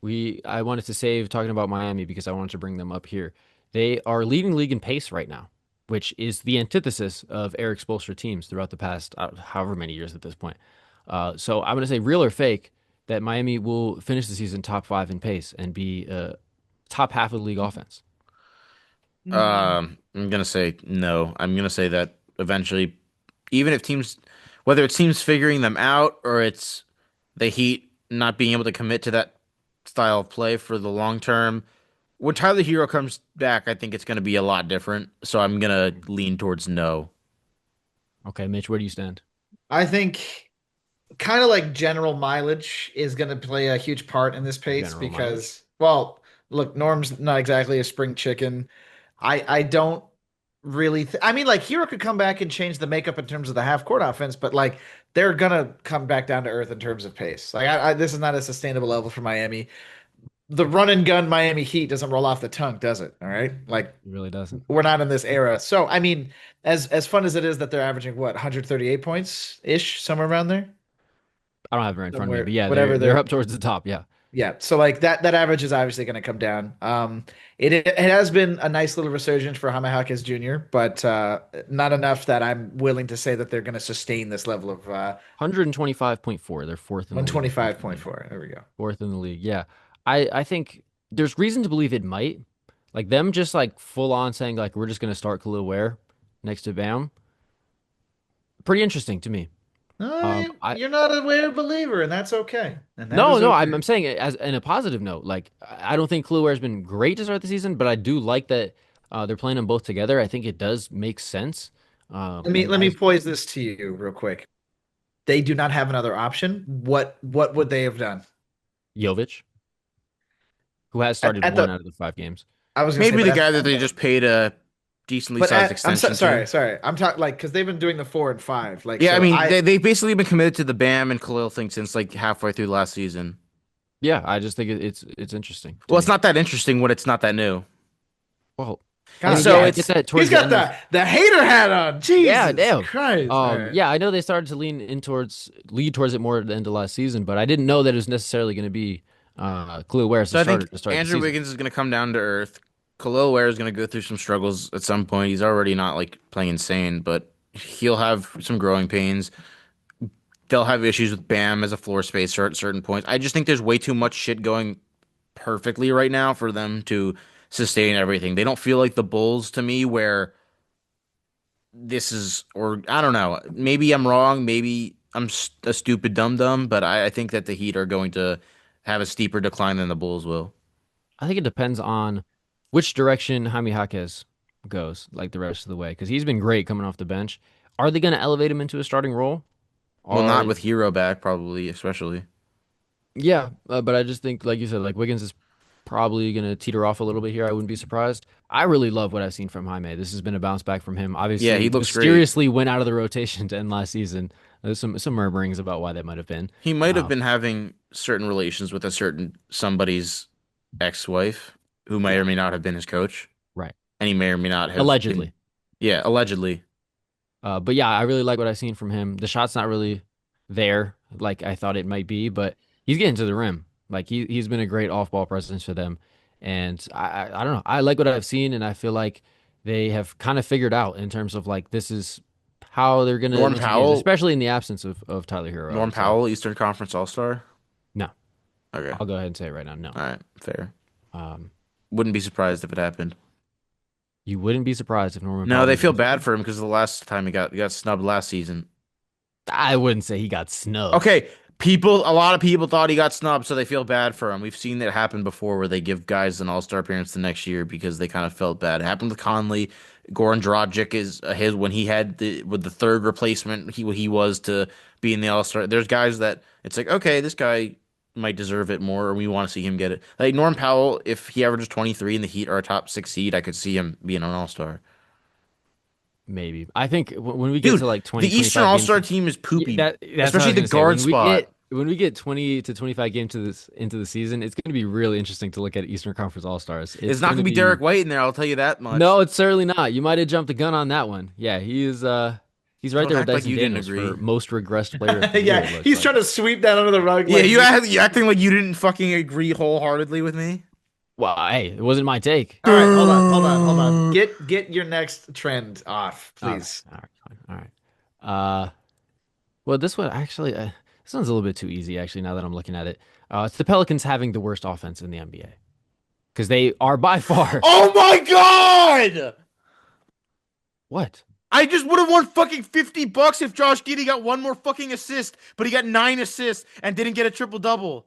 [SPEAKER 2] I wanted to save talking about Miami because I wanted to bring them up here. They are leading the league in pace right now, which is the antithesis of Eric Spoelstra teams throughout the past however many years at this point. So I'm going to say real or fake that Miami will finish the season top five in pace and be top half of the league offense.
[SPEAKER 1] I'm going to say no. I'm going to say that eventually, even if teams, whether it's teams figuring them out or it's the Heat not being able to commit to that style of play for the long term, when Tyler Hero comes back, I think it's going to be a lot different. So I'm going to lean towards no.
[SPEAKER 2] Okay, Mitch, where do you stand?
[SPEAKER 3] I think kind of like general mileage is going to play a huge part in this pace
[SPEAKER 2] General mileage.
[SPEAKER 3] because, well, look, Norm's not exactly a spring chicken. I don't really. I mean, like Hero could come back and change the makeup in terms of the half court offense, but like they're gonna come back down to earth in terms of pace. Like this is not a sustainable level for Miami. The run and gun Miami Heat doesn't roll off the tongue, does it? All right, like
[SPEAKER 2] It really doesn't.
[SPEAKER 3] we're not in this era. So I mean, as fun as it is that they're averaging what 138 points ish, somewhere around there,
[SPEAKER 2] I don't have it right in front of me, but
[SPEAKER 3] somewhere
[SPEAKER 2] yeah,
[SPEAKER 3] whatever
[SPEAKER 2] they're
[SPEAKER 3] they're.
[SPEAKER 2] up towards the top. Yeah.
[SPEAKER 3] Yeah, so like that average is obviously going to come down. It has been a nice little resurgence for Jaime Jaquez Jr., but not enough that I'm willing to say that they're going to sustain this level of
[SPEAKER 2] 125.4. They're fourth in the league in points per game.
[SPEAKER 3] 125.4. There we go.
[SPEAKER 2] Fourth in the league. Yeah. I think there's reason to believe it might. Like them just like full on saying like we're just gonna start Khalil Ware next to Bam. Pretty interesting to me. I
[SPEAKER 3] You're not a weird believer, and that's okay. And that
[SPEAKER 2] no
[SPEAKER 3] is
[SPEAKER 2] no
[SPEAKER 3] okay.
[SPEAKER 2] I'm saying it as in a positive note. Like I don't think Khalil Ware has been great to start the season, but I do like that they're playing them both together. I think it does make sense.
[SPEAKER 3] Let me
[SPEAKER 2] And
[SPEAKER 3] let me
[SPEAKER 2] as
[SPEAKER 3] poise this to you real quick. They do not have another option. What would they have done?
[SPEAKER 2] Jovic, who has
[SPEAKER 3] At,
[SPEAKER 2] started
[SPEAKER 3] at
[SPEAKER 2] one
[SPEAKER 3] the
[SPEAKER 2] out of the 5 games.
[SPEAKER 3] I was gonna say,
[SPEAKER 1] Maybe
[SPEAKER 3] but
[SPEAKER 1] the
[SPEAKER 3] at
[SPEAKER 1] guy that they just paid a decently sized
[SPEAKER 3] I'm
[SPEAKER 1] extension to.
[SPEAKER 3] sorry. I'm talking like because they've been doing the 4 and 5. Like
[SPEAKER 1] Yeah, I
[SPEAKER 3] so
[SPEAKER 1] mean,
[SPEAKER 3] I
[SPEAKER 1] they've basically been committed to the Bam and Khalil thing since like halfway through last season.
[SPEAKER 2] Yeah, I just think it's interesting to
[SPEAKER 1] Well, it's
[SPEAKER 2] me.
[SPEAKER 1] not that interesting when it's not that new.
[SPEAKER 2] Well, I
[SPEAKER 3] God
[SPEAKER 2] mean,
[SPEAKER 1] So
[SPEAKER 2] yeah, I
[SPEAKER 3] damn.
[SPEAKER 2] get
[SPEAKER 1] it's
[SPEAKER 2] that
[SPEAKER 3] He's
[SPEAKER 2] towards the
[SPEAKER 3] got
[SPEAKER 2] end of
[SPEAKER 3] the hater hat on.
[SPEAKER 2] yeah,
[SPEAKER 3] Jesus
[SPEAKER 2] damn.
[SPEAKER 3] Christ. All right.
[SPEAKER 2] Yeah, I know they started to lead towards it more at the end of last season, but I didn't know that it was necessarily going to be Khalil Ware as the
[SPEAKER 1] so I
[SPEAKER 2] starter
[SPEAKER 1] think
[SPEAKER 2] to start the
[SPEAKER 1] Andrew
[SPEAKER 2] season.
[SPEAKER 1] Wiggins is going to come down to earth. Khalil Ware is going to go through some struggles at some point. He's already not like playing insane, but he'll have some growing pains. They'll have issues with Bam as a floor spacer at certain points. I just think there's way too much shit going perfectly right now for them to sustain everything. They don't feel like the Bulls to me, where this is, or I don't know. Maybe I'm wrong. Maybe I'm a stupid dum dum, but I think that the Heat are going to have a steeper decline than the Bulls will.
[SPEAKER 2] I think it depends on which direction Jaime Jaquez goes, like the rest of the way, because he's been great coming off the bench. Are they going to elevate him into a starting role?
[SPEAKER 1] Well, not
[SPEAKER 2] Are
[SPEAKER 1] with Hero back, probably, especially.
[SPEAKER 2] Yeah, but I just think, like you said, like Wiggins is probably going to teeter off a little bit here. I wouldn't be surprised. I really love what I've seen from Jaime. This has been a bounce back from him.
[SPEAKER 1] Yeah, he
[SPEAKER 2] Obviously,
[SPEAKER 1] looks great.
[SPEAKER 2] mysteriously went out of the rotation to end last season. There's some murmurings about why that might have been.
[SPEAKER 1] He might have
[SPEAKER 2] Uh,
[SPEAKER 1] been having certain relations with a certain somebody's ex-wife who may
[SPEAKER 2] yeah,
[SPEAKER 1] or may not have been his coach,
[SPEAKER 2] right.
[SPEAKER 1] and he may or may not have been.
[SPEAKER 2] Allegedly.
[SPEAKER 1] Yeah, allegedly.
[SPEAKER 2] But yeah, I really like what I've seen from him. The shot's not really there like I thought it might be, but he's getting to the rim. Like he's been a great off ball presence for them, and I don't know. I like what I've seen, and I feel like they have kind of figured out in terms of like this is how they're gonna
[SPEAKER 1] Norm
[SPEAKER 2] win some games,
[SPEAKER 1] Powell,
[SPEAKER 2] especially in the absence of Tyler Hero. I
[SPEAKER 1] Norm
[SPEAKER 2] would say
[SPEAKER 1] Powell, Eastern Conference All-Star.
[SPEAKER 2] no.
[SPEAKER 1] Okay,
[SPEAKER 2] I'll go ahead and say it right now. No.
[SPEAKER 1] all right, fair.
[SPEAKER 2] Um,
[SPEAKER 1] Wouldn't be surprised if it happened.
[SPEAKER 2] you wouldn't be surprised if Norman
[SPEAKER 1] No,
[SPEAKER 2] Powell
[SPEAKER 1] they
[SPEAKER 2] didn't
[SPEAKER 1] feel
[SPEAKER 2] go.
[SPEAKER 1] bad for him because the last time he got snubbed last season.
[SPEAKER 2] I wouldn't say he got snubbed.
[SPEAKER 1] Okay, A lot of people thought he got snubbed, so they feel bad for him. We've seen it happen before where they give guys an all-star appearance the next year because they kind of felt bad. It happened with Conley. Goran Dragic is his when he had with the third replacement, he was to be in the all-star. There's guys that it's like, okay, this guy might deserve it more, or we want to see him get it. Like Norm Powell, if he averages 23 and the Heat are a top six seed, I could see him being an all-star.
[SPEAKER 2] Maybe. I think when we get
[SPEAKER 1] Dude,
[SPEAKER 2] to like
[SPEAKER 1] the
[SPEAKER 2] 20,
[SPEAKER 1] Eastern
[SPEAKER 2] 25 games,
[SPEAKER 1] All-Star team is
[SPEAKER 2] yeah,
[SPEAKER 1] poopy,
[SPEAKER 2] that's what I
[SPEAKER 1] especially
[SPEAKER 2] was
[SPEAKER 1] the
[SPEAKER 2] gonna say.
[SPEAKER 1] guard spot.
[SPEAKER 2] When we get 20 to 25 games to this into the season, it's gonna be really interesting to look at Eastern Conference All Stars.
[SPEAKER 1] It's
[SPEAKER 2] It's
[SPEAKER 1] not
[SPEAKER 2] gonna
[SPEAKER 1] gonna be
[SPEAKER 2] be
[SPEAKER 1] Derek White in there, I'll tell you that much.
[SPEAKER 2] no, it's certainly not. You might have jumped the gun on that one. Yeah, he's right
[SPEAKER 1] Don't
[SPEAKER 2] there with
[SPEAKER 1] act like
[SPEAKER 2] Dyson
[SPEAKER 1] you didn't
[SPEAKER 2] Daniels
[SPEAKER 1] agree.
[SPEAKER 2] for most regressed player of the year,
[SPEAKER 3] Yeah,
[SPEAKER 2] it looks
[SPEAKER 3] he's
[SPEAKER 2] like.
[SPEAKER 3] trying to sweep that under the rug.
[SPEAKER 1] Yeah,
[SPEAKER 3] Like
[SPEAKER 1] you acting like you didn't fucking agree wholeheartly with me.
[SPEAKER 2] Well, hey, it wasn't my take.
[SPEAKER 3] all right, hold on. Get your next trend off,
[SPEAKER 2] All right,
[SPEAKER 3] please.
[SPEAKER 2] all right, fine, all right. Well, this one actually, this one's a little bit too easy. Actually, now that I'm looking at it, it's the Pelicans having the worst offense in the NBA because they are by far.
[SPEAKER 1] Oh my god!
[SPEAKER 2] What?
[SPEAKER 1] I just would have won fucking $50 if Josh Giddey got one more fucking assist, but he got 9 assists and didn't get a triple double.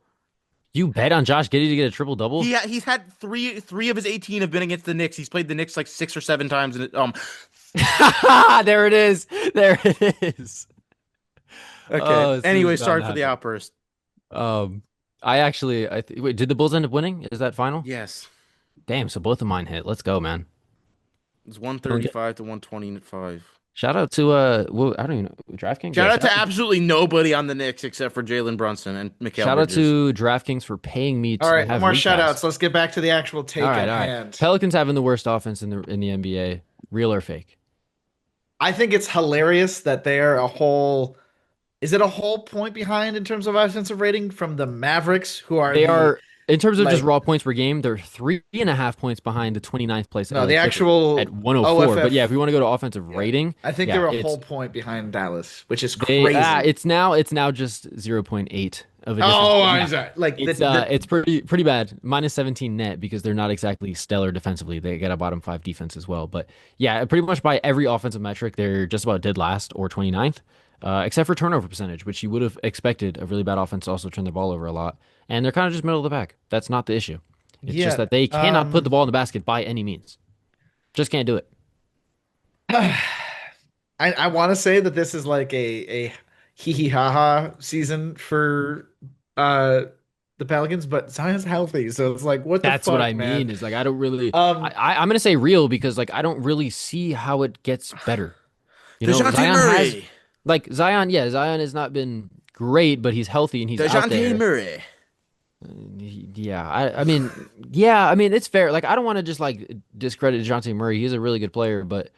[SPEAKER 2] You bet on Josh Giddey to get a triple double?
[SPEAKER 1] He's had three of his 18 have been against the Knicks. He's played the Knicks like 6 or 7 times, and
[SPEAKER 2] There it is. There it is.
[SPEAKER 1] okay.
[SPEAKER 2] Oh, this
[SPEAKER 1] Anyway,
[SPEAKER 2] is bound
[SPEAKER 1] sorry
[SPEAKER 2] to
[SPEAKER 1] for the
[SPEAKER 2] happen.
[SPEAKER 1] outburst.
[SPEAKER 2] Wait, did the Bulls end up winning? Is that final?
[SPEAKER 1] Yes,
[SPEAKER 2] Damn, so both of mine hit. Let's go, man.
[SPEAKER 1] it's
[SPEAKER 2] I don't get
[SPEAKER 1] 135 to 125.
[SPEAKER 2] shout out to well, I don't even know DraftKings.
[SPEAKER 1] Shout
[SPEAKER 2] Yeah,
[SPEAKER 1] out to absolutely nobody on the Knicks except for Jalen Brunson and Mikal
[SPEAKER 2] shout out
[SPEAKER 1] Bridges.
[SPEAKER 2] to DraftKings for paying me
[SPEAKER 3] All
[SPEAKER 2] to
[SPEAKER 3] right, no
[SPEAKER 2] have
[SPEAKER 3] more
[SPEAKER 2] league
[SPEAKER 3] shout
[SPEAKER 2] pass.
[SPEAKER 3] outs. Let's get back to the actual take
[SPEAKER 2] All right,
[SPEAKER 3] at
[SPEAKER 2] all right.
[SPEAKER 3] hand.
[SPEAKER 2] Pelicans having the worst offense in the NBA. Real or fake?
[SPEAKER 3] I think it's hilarious that they are a whole. Is it a whole point behind in terms of offensive rating from the Mavericks, who are
[SPEAKER 2] They
[SPEAKER 3] the
[SPEAKER 2] are in terms of just
[SPEAKER 3] like
[SPEAKER 2] raw points per game, they're 3.5 points behind the 29th place
[SPEAKER 3] no
[SPEAKER 2] LA
[SPEAKER 3] the
[SPEAKER 2] Clippers
[SPEAKER 3] actual
[SPEAKER 2] at 104. But yeah, if
[SPEAKER 3] OFF?
[SPEAKER 2] we want to go to offensive
[SPEAKER 3] Yeah.
[SPEAKER 2] rating,
[SPEAKER 3] I think
[SPEAKER 2] yeah,
[SPEAKER 3] they're a
[SPEAKER 2] it's
[SPEAKER 3] whole point behind Dallas, which is
[SPEAKER 2] they
[SPEAKER 3] crazy.
[SPEAKER 2] it's now just 0.8 of a difference.
[SPEAKER 3] Oh,
[SPEAKER 2] But
[SPEAKER 3] I'm
[SPEAKER 2] yeah,
[SPEAKER 3] sorry. Like
[SPEAKER 2] it's pretty bad. Minus 17 net because they're not exactly stellar defensively. They get a bottom five defense as well. But yeah, pretty much by every offensive metric, they're just about dead last or 29th. Except for turnover percentage, which you would have expected a really bad offense to also turn the ball over a lot. And they're kind of just middle of the pack. That's not the issue. It's just
[SPEAKER 3] yeah.
[SPEAKER 2] that they cannot put the ball in the basket by any means. Just can't do it.
[SPEAKER 3] I want to say that this is like a hee hee ha ha season for uh the Pelicans, but Zion's healthy, so it's like what the
[SPEAKER 2] That's what
[SPEAKER 3] fuck,
[SPEAKER 2] I
[SPEAKER 3] man.
[SPEAKER 2] mean. Is like I don't really.
[SPEAKER 3] Um,
[SPEAKER 2] I'm gonna say real because like I don't really see how it gets better. You know,
[SPEAKER 1] DeJounte Murray.
[SPEAKER 2] Zion. Yeah, Zion has not been great, but he's healthy and he's out
[SPEAKER 1] DeJounte
[SPEAKER 2] there.
[SPEAKER 1] Murray.
[SPEAKER 2] Yeah, I mean, yeah, I mean, it's fair. Like, I don't want to just like discredit DeJounte Murray. He's a really good player, but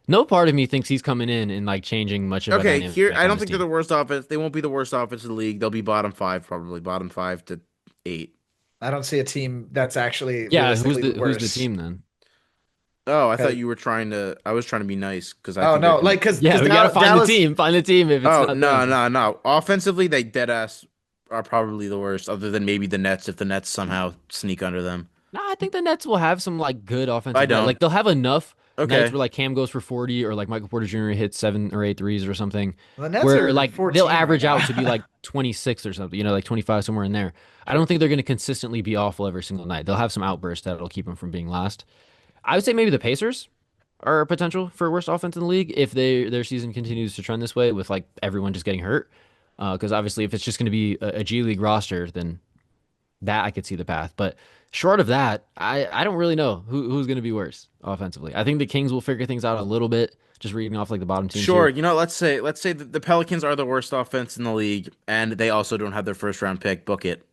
[SPEAKER 2] no part of me thinks he's coming in and like changing much of a
[SPEAKER 1] Okay,
[SPEAKER 2] dynamic
[SPEAKER 1] here I
[SPEAKER 2] on
[SPEAKER 1] don't
[SPEAKER 2] this
[SPEAKER 1] think they're
[SPEAKER 2] team.
[SPEAKER 1] the worst offense. They won't be the worst offense in the league. They'll be bottom five, probably bottom 5 to 8.
[SPEAKER 3] I don't see a team that's actually
[SPEAKER 2] Yeah,
[SPEAKER 3] realistically the
[SPEAKER 2] who's the
[SPEAKER 3] worst.
[SPEAKER 2] team then?
[SPEAKER 1] Oh, I
[SPEAKER 3] 'Cause-
[SPEAKER 1] thought you were trying to. I was trying to be nice because I
[SPEAKER 3] Oh
[SPEAKER 1] think
[SPEAKER 3] no,
[SPEAKER 1] they're gonna.
[SPEAKER 3] like
[SPEAKER 2] Yeah, we gotta find
[SPEAKER 3] Dallas.
[SPEAKER 2] the team. Find the team if it's
[SPEAKER 1] Oh
[SPEAKER 2] not
[SPEAKER 1] no,
[SPEAKER 2] them.
[SPEAKER 1] no, no! Offensively, they dead ass are probably the worst, other than maybe the Nets if the Nets somehow sneak under them.
[SPEAKER 2] Nah, I think the Nets will have some like good
[SPEAKER 1] I
[SPEAKER 2] offensive night.
[SPEAKER 1] don't.
[SPEAKER 2] Like they'll have enough nights
[SPEAKER 1] Okay,
[SPEAKER 2] where like Cam goes for 40 or like Michael Porter Jr. hits 7 or 8 threes or something.
[SPEAKER 3] The Nets
[SPEAKER 2] Where
[SPEAKER 3] are
[SPEAKER 2] like
[SPEAKER 3] 14
[SPEAKER 2] they'll
[SPEAKER 3] right
[SPEAKER 2] average out
[SPEAKER 3] now.
[SPEAKER 2] to be like 26 or something, like 25 somewhere in there. I don't think they're going to consistently be awful every single night. They'll have some outbursts that'll keep them from being last. I would say maybe the Pacers are a potential for worst offense in the league if their season continues to trend this way with like everyone just getting hurt. Because obviously, if it's just going to be a G League roster, then that I could see the path. But short of that, I don't really know who's going to be worse offensively. I think the Kings will figure things out a little bit, just reading off like the bottom teams
[SPEAKER 1] sure.
[SPEAKER 2] here.
[SPEAKER 1] You know, let's say the Pelicans are the worst offense in the league, and they also don't have their first round pick. Book it.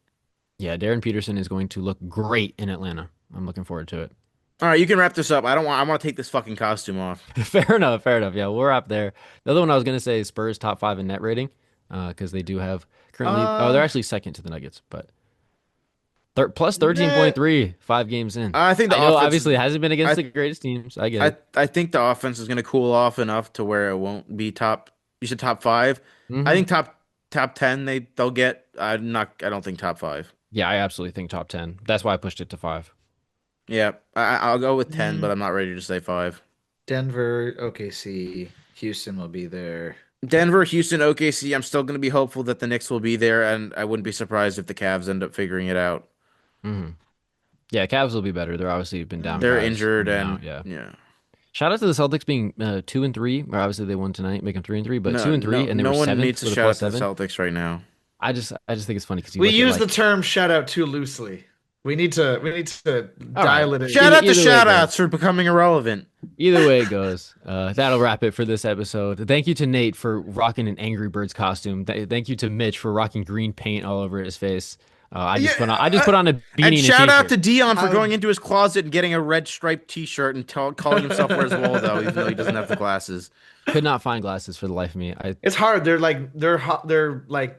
[SPEAKER 2] Yeah, Darren Peterson is going to look great in Atlanta. I'm looking forward to it.
[SPEAKER 1] All right, you can wrap this up. I don't want. I want to take this fucking costume off.
[SPEAKER 2] Fair enough. Fair enough. Yeah, we're up there. The other one I was going to say is Spurs top five in net rating because they do have currently. Oh, they're
[SPEAKER 3] Uh,
[SPEAKER 2] actually second to the Nuggets, but plus
[SPEAKER 3] Net.
[SPEAKER 2] 13.3 5 games in.
[SPEAKER 1] I think the
[SPEAKER 2] I know
[SPEAKER 1] offense.
[SPEAKER 2] obviously it hasn't been against
[SPEAKER 1] I
[SPEAKER 2] the greatest teams. I get
[SPEAKER 1] I
[SPEAKER 2] it.
[SPEAKER 1] I think the offense is going to cool off enough to where it won't be top. You said top five. I
[SPEAKER 2] Hmm.
[SPEAKER 1] think top 10 they'll get. I'm not. I don't think top five.
[SPEAKER 2] Yeah, I absolutely think top 10. That's why I pushed it to five.
[SPEAKER 1] Yeah, I'll go with 10,
[SPEAKER 3] mm,
[SPEAKER 1] but I'm not ready to say five.
[SPEAKER 3] Denver, OKC, Houston will be there.
[SPEAKER 1] Denver, Houston, OKC. I'm still going to be hopeful that the Knicks will be there, and I wouldn't be surprised if the Cavs end up figuring it out.
[SPEAKER 2] Hmm. Yeah, Cavs will be better. They're obviously been down
[SPEAKER 1] They're
[SPEAKER 2] guys
[SPEAKER 1] injured,
[SPEAKER 2] in and
[SPEAKER 1] and
[SPEAKER 2] out. Yeah.
[SPEAKER 1] yeah,
[SPEAKER 2] Shout out to the Celtics being 2-3. Or obviously they won tonight, making 3-3, but
[SPEAKER 1] no,
[SPEAKER 2] 2-3,
[SPEAKER 1] no,
[SPEAKER 2] and they
[SPEAKER 1] no
[SPEAKER 2] were
[SPEAKER 1] one
[SPEAKER 2] seventh
[SPEAKER 1] needs to
[SPEAKER 2] with a
[SPEAKER 1] shout out
[SPEAKER 2] plus
[SPEAKER 1] to the
[SPEAKER 2] seven.
[SPEAKER 1] Celtics right now.
[SPEAKER 2] I just think it's funny because you
[SPEAKER 3] We
[SPEAKER 2] look at
[SPEAKER 3] use the
[SPEAKER 2] like,
[SPEAKER 3] term shout out too loosely. We need to
[SPEAKER 2] all right,
[SPEAKER 3] dial it in.
[SPEAKER 1] Shout out to
[SPEAKER 2] either way it
[SPEAKER 1] shout
[SPEAKER 2] goes.
[SPEAKER 1] outs for becoming irrelevant.
[SPEAKER 2] Either way it goes, that'll wrap it for this episode. Thank you to Nate for rocking an Angry Birds costume. Thank you to Mitch for rocking green paint all over his face.
[SPEAKER 1] Yeah,
[SPEAKER 2] I just put on a
[SPEAKER 1] and
[SPEAKER 2] beanie and a
[SPEAKER 1] shout out to
[SPEAKER 2] t-shirt.
[SPEAKER 1] Dion for
[SPEAKER 3] I
[SPEAKER 1] going into his closet and getting a red striped T-shirt and calling himself Where's Waldo, even though he doesn't have the glasses.
[SPEAKER 2] Could not find glasses for the life of me.
[SPEAKER 3] It's hard. They're like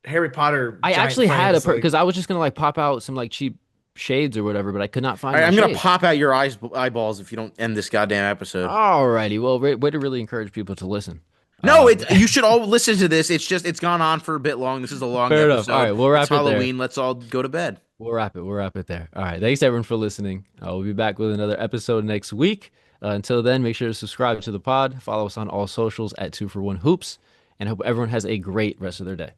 [SPEAKER 3] Harry Potter
[SPEAKER 2] I
[SPEAKER 3] giant
[SPEAKER 2] actually had
[SPEAKER 3] frames. Like,
[SPEAKER 2] because I was just gonna like pop out some like cheap shades or whatever, but I could not
[SPEAKER 1] All
[SPEAKER 2] find
[SPEAKER 1] right,
[SPEAKER 2] my
[SPEAKER 1] I'm gonna
[SPEAKER 2] shades.
[SPEAKER 1] pop out your eyeballs if you don't end this goddamn episode.
[SPEAKER 2] Alrighty, well, way to really encourage people to listen.
[SPEAKER 1] No,
[SPEAKER 2] Um,
[SPEAKER 1] you should all listen to this. It's gone on for a bit long. This is a long
[SPEAKER 2] Fair enough.
[SPEAKER 1] episode.
[SPEAKER 2] All right, we'll wrap
[SPEAKER 1] It's
[SPEAKER 2] it there.
[SPEAKER 1] Halloween. Let's all go to bed.
[SPEAKER 2] We'll wrap it. We'll wrap it there. All right. Thanks everyone for listening. We'll be back with another episode next week. Until then, make sure to subscribe to the pod. Follow us on all socials at 2for1 Hoops, and hope everyone has a great rest of their day.